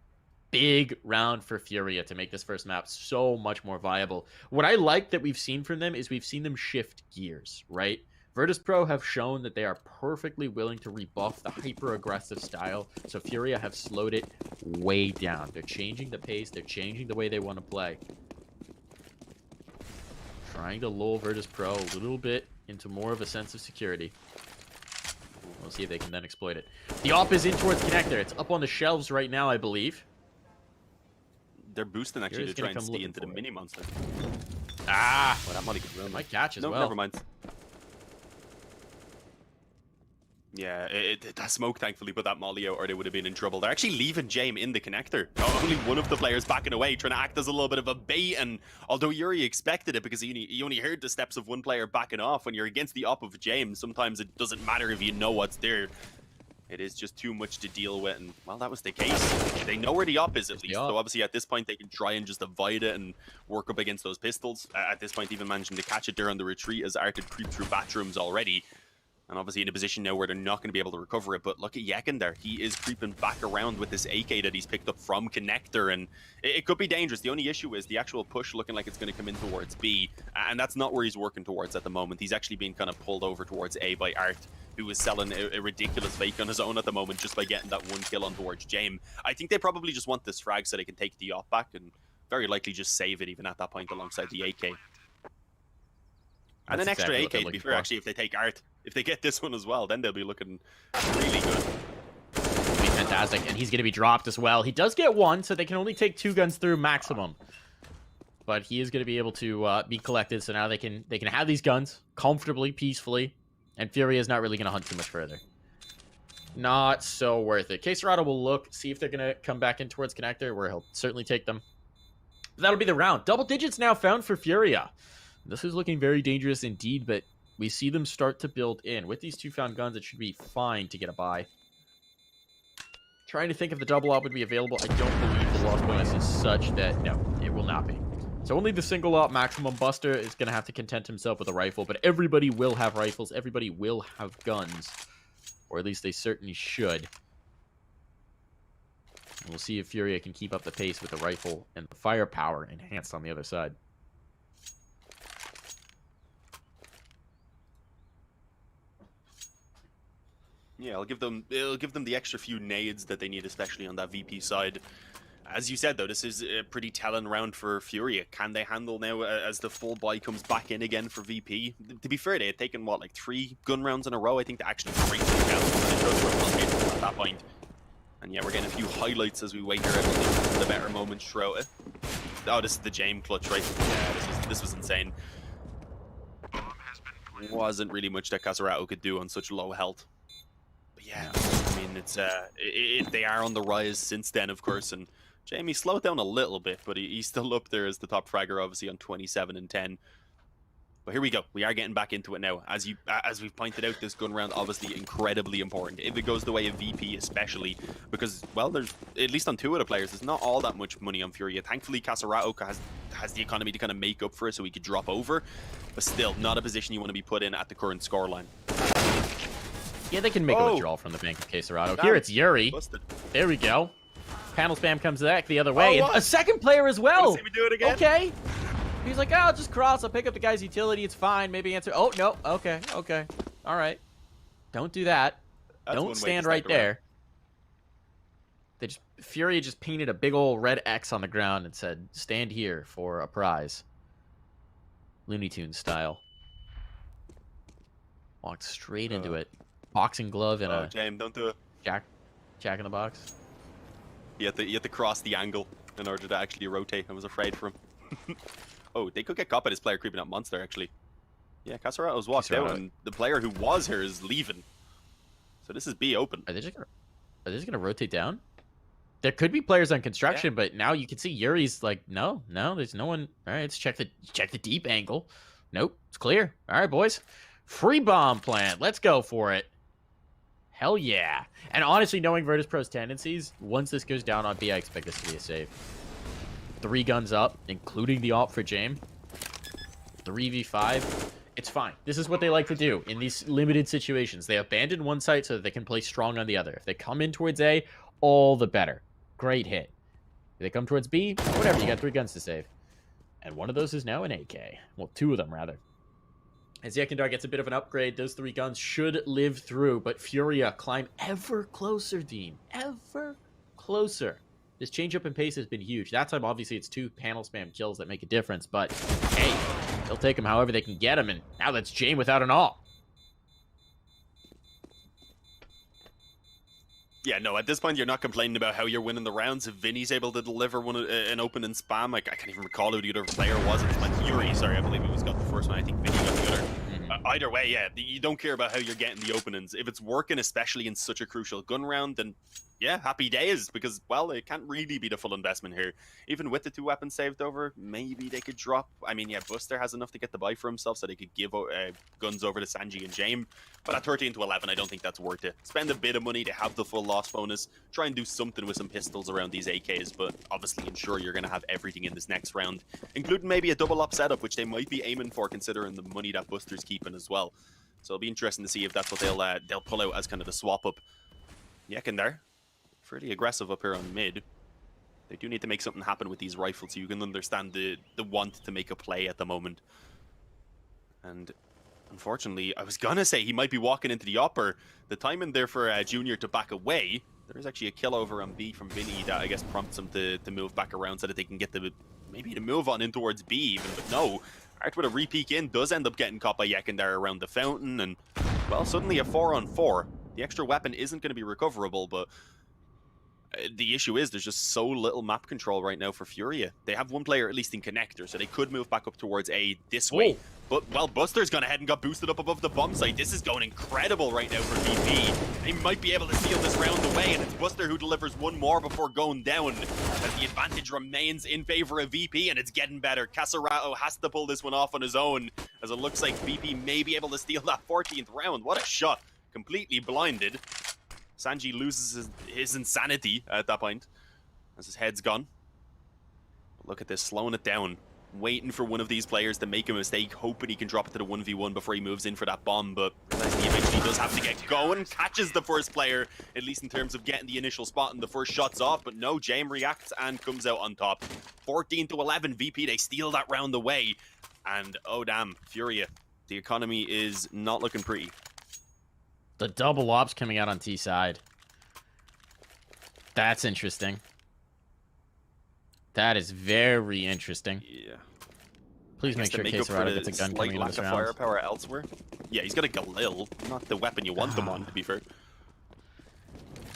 Big round for Furia to make this first map so much more viable. What I like that we've seen from them is we've seen them shift gears, right? Virtus.pro have shown that they are perfectly willing to rebuff the hyper-aggressive style, so Furia have slowed it way down. They're changing the pace, they're changing the way they want to play. Trying to lull Virtus.pro a little bit into more of a sense of security. We'll see if they can then exploit it. The op is in towards connector. It's up on the shelves right now, I believe. They're boosting actually to try and stay into the mini monster. Ah! Well, that might catch as well. Never mind. Yeah, that smoke thankfully put that molly out, or they would have been in trouble. They're actually leaving Jame in the connector. Only one of the players backing away, trying to act as a little bit of a bait. And although Yuri expected it because he only heard the steps of one player backing off, when you're against the op of Jame, sometimes it doesn't matter if you know what's there. It is just too much to deal with, and well, that was the case. They know where the op is at least, so obviously at this point they can try and just avoid it and work up against those pistols. At this point, even managing to catch it there on the retreat as Art had creeped through bathrooms already. And obviously in a position now where they're not going to be able to recover it. But look at Yekindar. He is creeping back around with this AK that he's picked up from Connector. And it could be dangerous. The only issue is the actual push looking like it's going to come in towards B. And that's not where he's working towards at the moment. He's actually being kind of pulled over towards A by Art, who is selling a ridiculous fake on his own at the moment just by getting that one kill on towards Jame. I think they probably just want this frag so they can take the op back and very likely just save it even at that point alongside the AK. And an extra AK, to be fair, actually, if they take Art. If they get this one as well, then they'll be looking really good. It'll be fantastic, and he's going to be dropped as well. He does get one, so they can only take 2 guns through maximum. But he is going to be able to be collected, so now they can have these guns comfortably, peacefully, and Furia is not really going to hunt too much further. Not so worth it. Casarato will look, see if they're going to come back in towards Connector, where he'll certainly take them. But that'll be the round. Double digits now found for Furia. This is looking very dangerous indeed, but we see them start to build in. With these 2 found guns, it should be fine to get a buy. Trying to think if the double op would be available. I don't believe the loss bonus is such that, no, it will not be. So only the single op maximum. Buster is going to have to content himself with a rifle, but everybody will have rifles. Everybody will have guns. Or at least they certainly should. And we'll see if Furia can keep up the pace with the rifle and the firepower enhanced on the other side. Yeah, it'll give them the extra few nades that they need, especially on that VP side. As you said, though, this is a pretty telling round for Furia. Can they handle now as the full buy comes back in again for VP? To be fair, they had taken, what, like 3 gun rounds in a row? I think they actually break them down at that point. And yeah, we're getting a few highlights as we wait here for the better moments throughout it. Oh, this is the James clutch, right? Yeah, this was insane. Wasn't really much that Caserato could do on such low health. But yeah, I mean, it's they are on the rise since then, of course, and Jamie slowed down a little bit, but he's still up there as the top fragger, obviously, on 27 and 10. But here we go. We are getting back into it now. As we've pointed out, this gun round obviously incredibly important. If it goes the way of VP, especially, because, well, there's, at least on 2 of the players, there's not all that much money on Furia. Thankfully, Caserato has the economy to kind of make up for it, so he could drop over. But still, not a position you want to be put in at the current scoreline. Yeah, they can make a withdrawal from the bank of Caserato. Here it's Yuri. Busted. There we go. Panel spam comes back the other way. Oh, and a second player as well. See me do it again? Okay. He's like, oh, I'll just cross. I'll pick up the guy's utility. It's fine. Maybe answer. Oh, no. Okay. Okay. All right. Don't do that. Don't stand right there. Furia just painted a big old red X on the ground and said, stand here for a prize. Looney Tunes style. Walked straight into it. Boxing glove and a James, don't do it. Jack in the box. You have to cross the angle in order to actually rotate. I was afraid for him. Oh, they could get caught by this player creeping up monster, actually. Yeah, Caserato's walked out, and the player who was here is leaving. So this is B open. Are they just gonna rotate down? There could be players on construction, but now you can see Yuri's like, no, there's no one. All right, let's check the deep angle. Nope, it's clear. All right, boys. Free bomb plant. Let's go for it. Hell yeah. And honestly, knowing Virtus.pro's tendencies, once this goes down on B, I expect this to be a save. 3 guns up, including the AWP for Jame. 3v5. It's fine. This is what they like to do in these limited situations. They abandon one site so that they can play strong on the other. If they come in towards A, all the better. Great hit. If they come towards B, whatever. You got 3 guns to save. And one of those is now an AK. Well, 2 of them, rather. As Yekindar gets a bit of an upgrade, those 3 guns should live through, but Furia climb ever closer, Dean. Ever closer. This change up in pace has been huge. That time, obviously, it's 2 panel spam kills that make a difference, but hey, they'll take them however they can get them, and now that's Jame without an all. Yeah, no, at this point, you're not complaining about how you're winning the rounds. If Vinny's able to deliver an open and spam, like, I can't even recall who the other player was. It's like Fury, sorry, I believe he got the first one. I think Vinny got the other. Either way, yeah, you don't care about how you're getting the openings. If it's working, especially in such a crucial gun round, then yeah, happy days, because, well, it can't really be the full investment here. Even with the 2 weapons saved over, maybe they could drop. I mean, yeah, Buster has enough to get the buy for himself, so they could give guns over to Sanji and Jame. But at 13 to 11, I don't think that's worth it. Spend a bit of money to have the full loss bonus. Try and do something with some pistols around these AKs, but obviously ensure you're going to have everything in this next round, including maybe a double up setup, which they might be aiming for, considering the money that Buster's keeping as well. So it'll be interesting to see if that's what they'll pull out as kind of the swap up. Yekindar, pretty aggressive up here on mid. They do need to make something happen with these rifles, so you can understand the want to make a play at the moment. And unfortunately, I was gonna say he might be walking into the upper. The timing there for Junior to back away. There is actually a kill over on B from Vinny that I guess prompts him to move back around so that they can get maybe to move on in towards B even, but no. Art with a re-peek in does end up getting caught by Yekindar around the fountain, and well, suddenly a 4-on-4. The extra weapon isn't going to be recoverable, but the issue is there's just so little map control right now for Furia. They have 1 player at least in connector, so they could move back up towards A this way. Whoa. But, well, Buster's gone ahead and got boosted up above the bomb site. This is going incredible right now for VP. They might be able to steal this round away, and it's Buster who delivers 1 more before going down. As the advantage remains in favor of VP, and it's getting better. Caserato has to pull this one off on his own, as it looks like VP may be able to steal that 14th round. What a shot. Completely blinded. Sanji loses his insanity at that point, as his head's gone. Look at this, slowing it down. Waiting for one of these players to make a mistake, hoping he can drop it to the 1v1 before he moves in for that bomb, but He eventually does have to get going, catches the first player, at least in terms of getting the initial spot and the first shots off, but no, Jame reacts and comes out on top. 14-11, VP, they steal that round away, and oh damn, Furia, the economy is not looking pretty. The double ops coming out on T side. That's interesting. That is very interesting. Yeah. Please make sure Quesarado gets a gun coming into this round. Firepower elsewhere. Yeah, he's got a Galil, not the weapon you want them on, to be fair.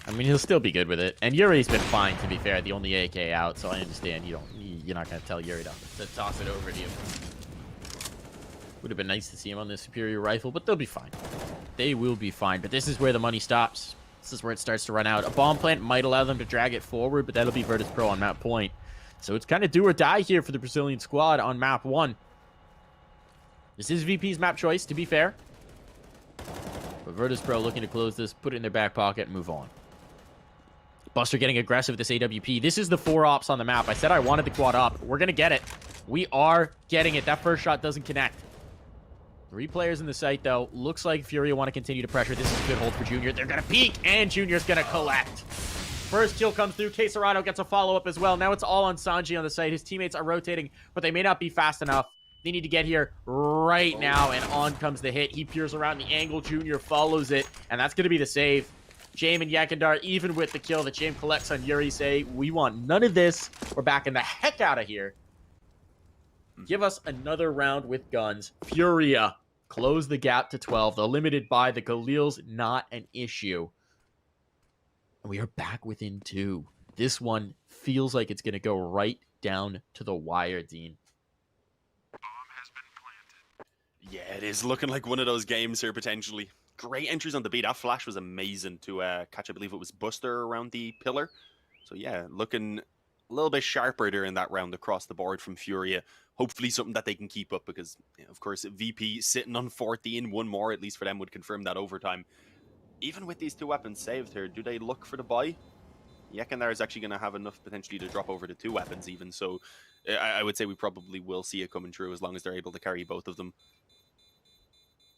I mean, he'll still be good with it. And Yuri's been fine, to be fair. The only AK out, so I understand you're not going to tell Yuri to toss it over to you. Would have been nice to see him on this superior rifle, but they'll be fine. They will be fine. But this is where the money stops. This is where it starts to run out. A bomb plant might allow them to drag it forward, but that'll be Virtus.pro on map point. So it's kind of do or die here for the Brazilian squad on map 1. This is VP's map choice, to be fair. But Virtus.pro looking to close this, put it in their back pocket, and move on. Buster getting aggressive with this AWP. This is the 4 ops on the map. I said I wanted the quad op. We're going to get it. We are getting it. That first shot doesn't connect. 3 players in the site, though. Looks like Furia want to continue to pressure. This is a good hold for Junior. They're going to peek, and Junior's going to collect. First kill comes through. Quesarado gets a follow-up as well. Now it's all on Sanji on the site. His teammates are rotating, but they may not be fast enough. They need to get here right now, and on comes the hit. He peers around the angle. Junior follows it, and that's going to be the save. Jame and Yakandar, even with the kill that Jame collects on Yuri, say, we want none of this. We're backing the heck out of here. Give us another round with guns. Furia, close the gap to 12. The limited by the Galil's not an issue. And we are back within 2. This one feels like it's going to go right down to the wire, Dean. Yeah, it is looking like one of those games here, potentially. Great entries on the B. That flash was amazing to catch, I believe it was Buster around the pillar. So yeah, looking a little bit sharper there in that round across the board from Furia. Hopefully something that they can keep up because, of course, VP sitting on 14, one more at least for them would confirm that overtime. Even with these 2 weapons saved here, do they look for the buy? Yakandar is actually going to have enough potentially to drop over to 2 weapons even. So I would say we probably will see it coming through as long as they're able to carry both of them.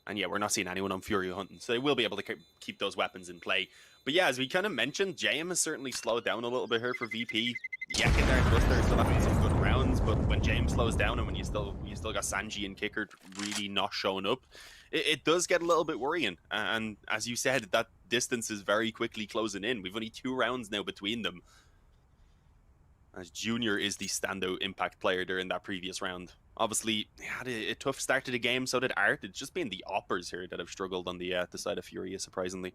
And yeah, we're not seeing anyone on Furia hunting, so they will be able to keep those weapons in play. But yeah, as we kind of mentioned, JM has certainly slowed down a little bit here for VP. Yakandar and Buster are still having some good rounds, but when James slows down and when you still got Sanji and Kicker really not showing up, it does get a little bit worrying. And as you said, that distance is very quickly closing in. We've only 2 rounds now between them. As Junior is the standout impact player during that previous round. Obviously, he had a tough start to the game, so did Art. It's just been the oppers here that have struggled on the side of Furia, surprisingly.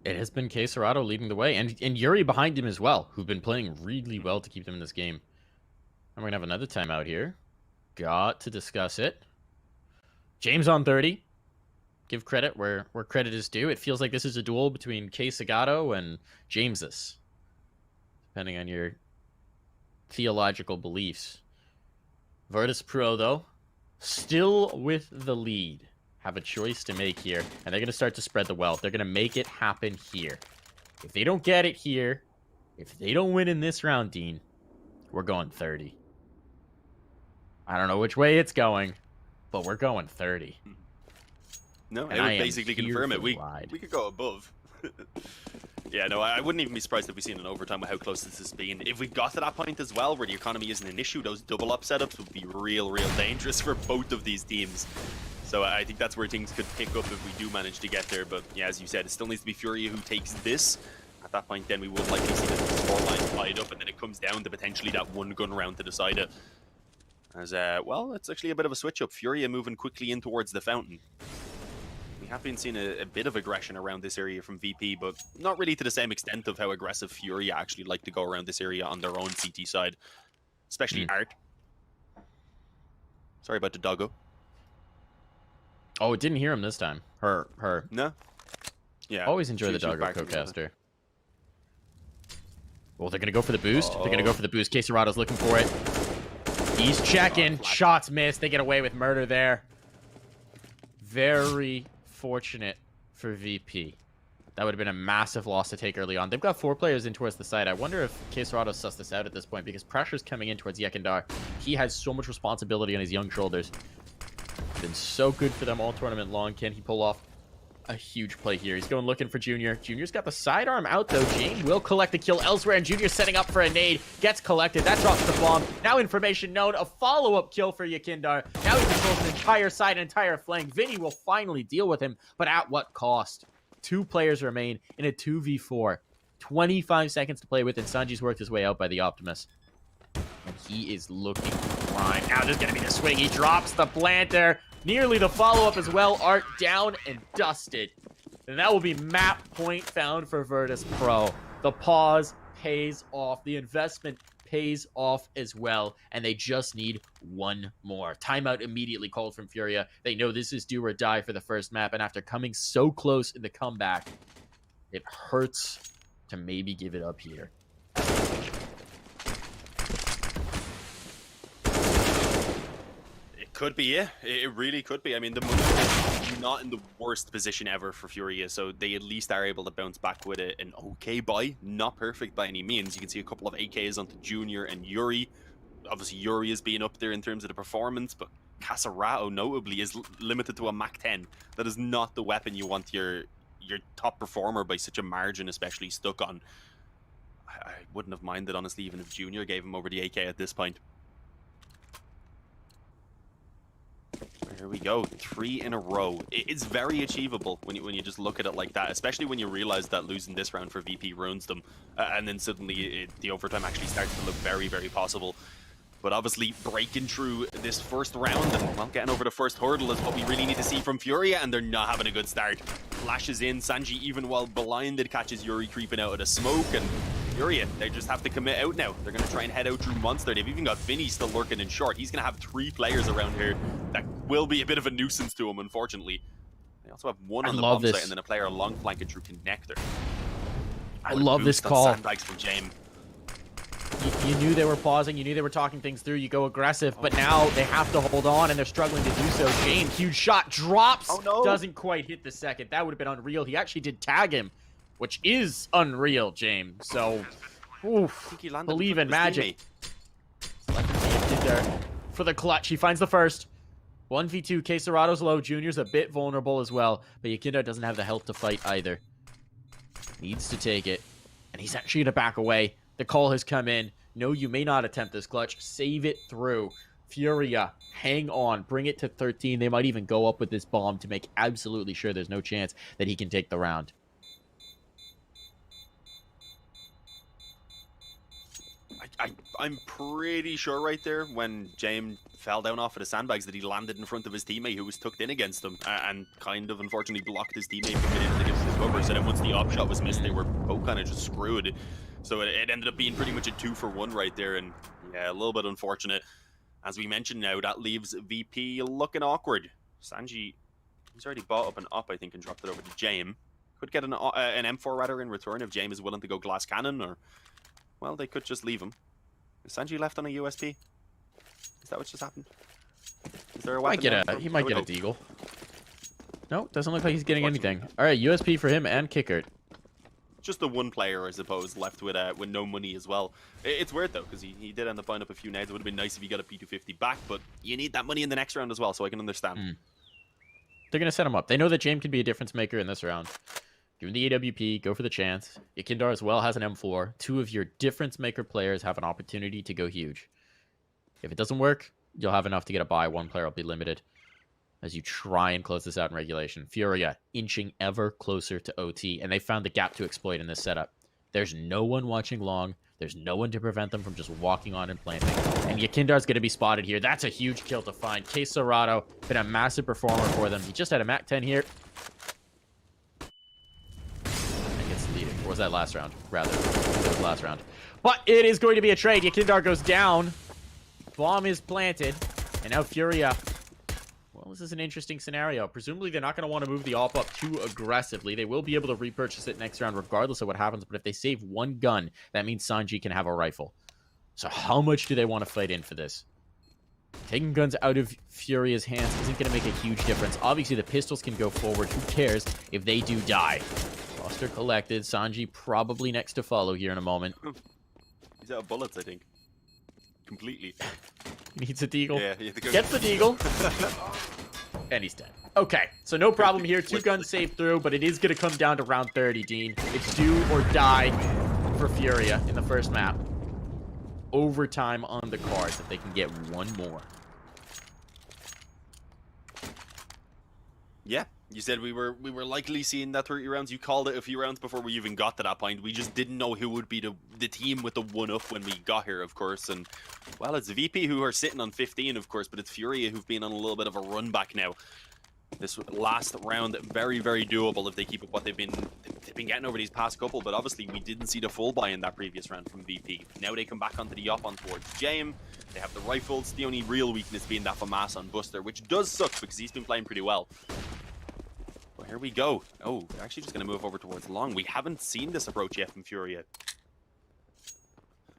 It has been Quesarado leading the way, and Yuri behind him as well, who've been playing really well to keep them in this game. And we're going to have another timeout here. Got to discuss it. James on 30. Give credit where credit is due. It feels like this is a duel between Quesarado and Jameses, depending on your theological beliefs. Virtus.pro, though, still with the lead. Have a choice to make here, and they're going to start to spread the wealth. They're going to make it happen here. If they don't get it here, if they don't win in this round, Dean, we're going 30. I don't know which way it's going, but we're going 30. No, I would basically confirm it. We could go above. Yeah, no, I wouldn't even be surprised if we seen an overtime with how close this has been. If we got to that point as well, where the economy isn't an issue, those double up setups would be real dangerous for both of these teams. So I think that's where things could pick up if we do manage to get there. But yeah, as you said, it still needs to be Furia who takes this. At that point, then we will likely see the scoreline tied up, and then it comes down to potentially that 1 gun round to decide it. As well, it's actually a bit of a switch up. Furia moving quickly in towards the fountain. We have been seeing a bit of aggression around this area from VP, but not really to the same extent of how aggressive Furia actually like to go around this area on their own CT side. Especially Art. Sorry about the doggo. Oh, it didn't hear him this time. Her. No? Yeah. Always enjoy the doggo co-caster. Well, they're going to go for the boost. They're going to go for the boost. Quesarado's looking for it. He's checking. Shots missed. They get away with murder there. Very fortunate for VP. That would have been a massive loss to take early on. They've got 4 players in towards the side. I wonder if Quesarado sussed this out at this point because pressure's coming in towards Yakandar. He has so much responsibility on his young shoulders. Been so good for them all tournament long. Can he pull off a huge play here. He's going looking for Junior. Junior's got the sidearm out, though. James will collect the kill elsewhere, and Junior's setting up for a nade. Gets collected. That drops the bomb. Now information known. A follow-up kill for Yakindar. Now he controls an entire side, an entire flank. Vinny will finally deal with him, but at what cost? 2 players remain in a 2v4. 25 seconds to play with, and Sanji's worked his way out by the Optimus. And he is looking prime. Now there's going to be the swing. He drops the planter. Nearly the follow-up as well. Art down and dusted. And that will be map point found for Virtus.pro. The pause pays off. The investment pays off as well. And they just need one more. Timeout immediately called from Furia. They know this is do or die for the first map. And after coming so close in the comeback, it hurts to maybe give it up here. Could be, yeah. It really could be. I mean, the Moon is not in the worst position ever for Furia, so they at least are able to bounce back with an okay buy. Not perfect by any means. You can see a couple of AKs onto Junior and Yuri. Obviously, Yuri is being up there in terms of the performance, but Casarato, notably, is limited to a Mach 10. That is not the weapon you want your top performer by such a margin, especially stuck on. I wouldn't have minded, honestly, even if Junior gave him over the AK at this point. Here we go, 3 in a row. It's very achievable when you just look at it like that, especially when you realize that losing this round for VP ruins them, and then suddenly the overtime actually starts to look very, very possible. But obviously breaking through this first round and, well, getting over the first hurdle is what we really need to see from Furia, and they're not having a good start. Flashes in, Sanji, even while blinded, catches Yuri creeping out of the smoke, and Furia, they just have to commit out now. They're going to try and head out through Monster. They've even got Vinny still lurking in short. He's going to have 3 players around here that will be a bit of a nuisance to him, unfortunately. They also have one on the bomb site and then a player long flanking through Connector. I love this call. Sandbags from James. You knew they were pausing. You knew they were talking things through. You go aggressive, but now they have to hold on, and they're struggling to do so. James, huge shot, drops. Oh, no. Doesn't quite hit the second. That would have been unreal. He actually did tag him, which is unreal, James. So, oof, believe in magic. For the clutch, he finds the first. 1v2, Quesarado's low. Junior's a bit vulnerable as well, but Yakindo doesn't have the health to fight either. Needs to take it, and he's actually going to back away. The call has come in. No, you may not attempt this clutch. Save it through. Furia, hang on. Bring it to 13. They might even go up with this bomb to make absolutely sure there's no chance that he can take the round. I'm pretty sure right there when James fell down off of the sandbags that he landed in front of his teammate who was tucked in against him and kind of unfortunately blocked his teammate from getting into the cover. So then once the op shot was missed, they were both kind of just screwed. So it ended up being pretty much a 2-for-1 right there, and yeah, a little bit unfortunate. As we mentioned now, that leaves VP looking awkward. Sanji, he's already bought up an op, I think, and dropped it over to James. Could get an M4 rather in return if James is willing to go glass cannon, or, well, they could just leave him. Is Sanji left on a USP? Is that what just happened? Is there a weapon? He might get a deagle. No, doesn't look like he's getting anything. All right, USP for him and Kickert. Just the one player, I suppose, left with no money as well. It's weird, though, because he did end up buying up a few nades. It would have been nice if he got a P250 back, but you need that money in the next round as well, so I can understand. They're going to set him up. They know that James can be a difference maker in this round. Give him the AWP, go for the chance. Yakindar as well has an M4. 2 of your difference maker players have an opportunity to go huge. If it doesn't work, you'll have enough to get a buy. One player will be limited as you try and close this out in regulation. Furia inching ever closer to OT, and they found the gap to exploit in this setup. There's no one watching long. There's no one to prevent them from just walking on and planting. And Yakindar's going to be spotted here. That's a huge kill to find. Quesarato, been a massive performer for them. He just had a Mach 10 here. And gets leading. Or was that last round? Rather, it was last round. But it is going to be a trade. Yakindar goes down. Bomb is planted. And now Furia... Well, this is an interesting scenario. Presumably, they're not going to want to move the op up too aggressively. They will be able to repurchase it next round regardless of what happens. But if they save one gun, that means Sanji can have a rifle. So how much do they want to fight in for this? Taking guns out of Furia's hands isn't going to make a huge difference. Obviously, the pistols can go forward. Who cares if they do die? Roster collected. Sanji probably next to follow here in a moment. He's out of bullets, I think. Completely. Needs a deagle. Yeah, Gets the deagle. And he's dead. Okay, so no problem here. 2 guns saved through, but it is going to come down to round 30, Dean. It's do or die for Furia in the first map. Overtime on the cards if they can get one more. Yeah, you said we were likely seeing that 30 rounds. You called it a few rounds before we even got to that point. We just didn't know who would be the team with the 1-up when we got here, of course. And, well, it's VP who are sitting on 15, of course, but it's Furia who've been on a little bit of a run back now. This last round, very, very doable if they keep up what they've been getting over these past couple, but obviously we didn't see the full buy in that previous round from VP. Now they come back onto the op on towards Jame. They have the rifles, the only real weakness being that FAMAS on Buster, which does suck because he's been playing pretty well. But here we go. Oh, they're actually just going to move over towards Long. We haven't seen this approach yet from Furia.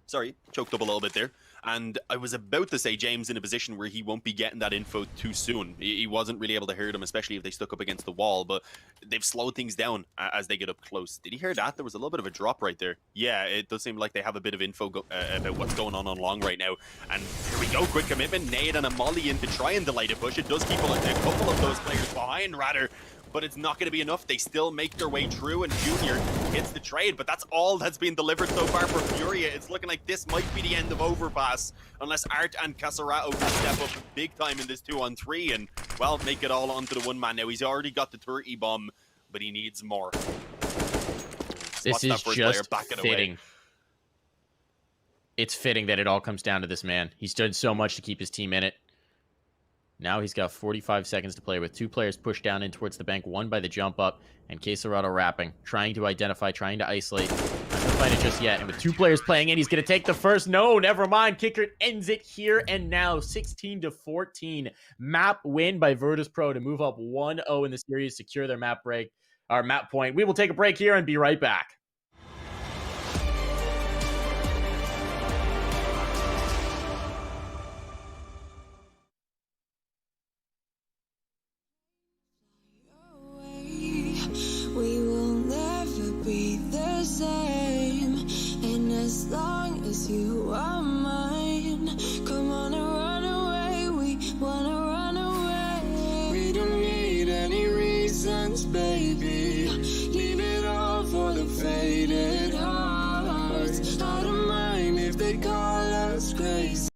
Sorry, choked up a little bit there. And I was about to say James in a position where he won't be getting that info too soon. He wasn't really able to hear them, especially if they stuck up against the wall, but they've slowed things down as they get up close. Did he hear that? There was a little bit of a drop right there. Yeah, it does seem like they have a bit of info about what's going on Long right now. And here we go, quick commitment, nade and a molly in to try and delay the push. It does keep a couple of those players behind, rather. But it's not going to be enough. They still make their way through, and Junior hits the trade, but that's all that's been delivered so far for Furia. It's looking like this might be the end of Overpass, unless Art and Caserato can step up big time in this 2-on-3 and, well, make it all onto the one man. Now, he's already got the 30 bomb, but he needs more. This is just fitting. It's fitting that it all comes down to this man. He's done so much to keep his team in it. Now he's got 45 seconds to play with 2 players pushed down in towards the bank, 1 by the jump up, and Caserato wrapping, trying to identify, trying to isolate. Not gonna find it just yet, and with 2 players playing in, he's gonna take the first. No, never mind. Kicker ends it here and now, 16-14. Map win by Virtus.pro to move up 1-0 in the series, secure their map point. We will take a break here and be right back. We will never be the same, and as long as you are mine, come on and run away, we wanna run away. We don't need any reasons, baby, leave it all for the faded hearts. I don't mind if they call us crazy.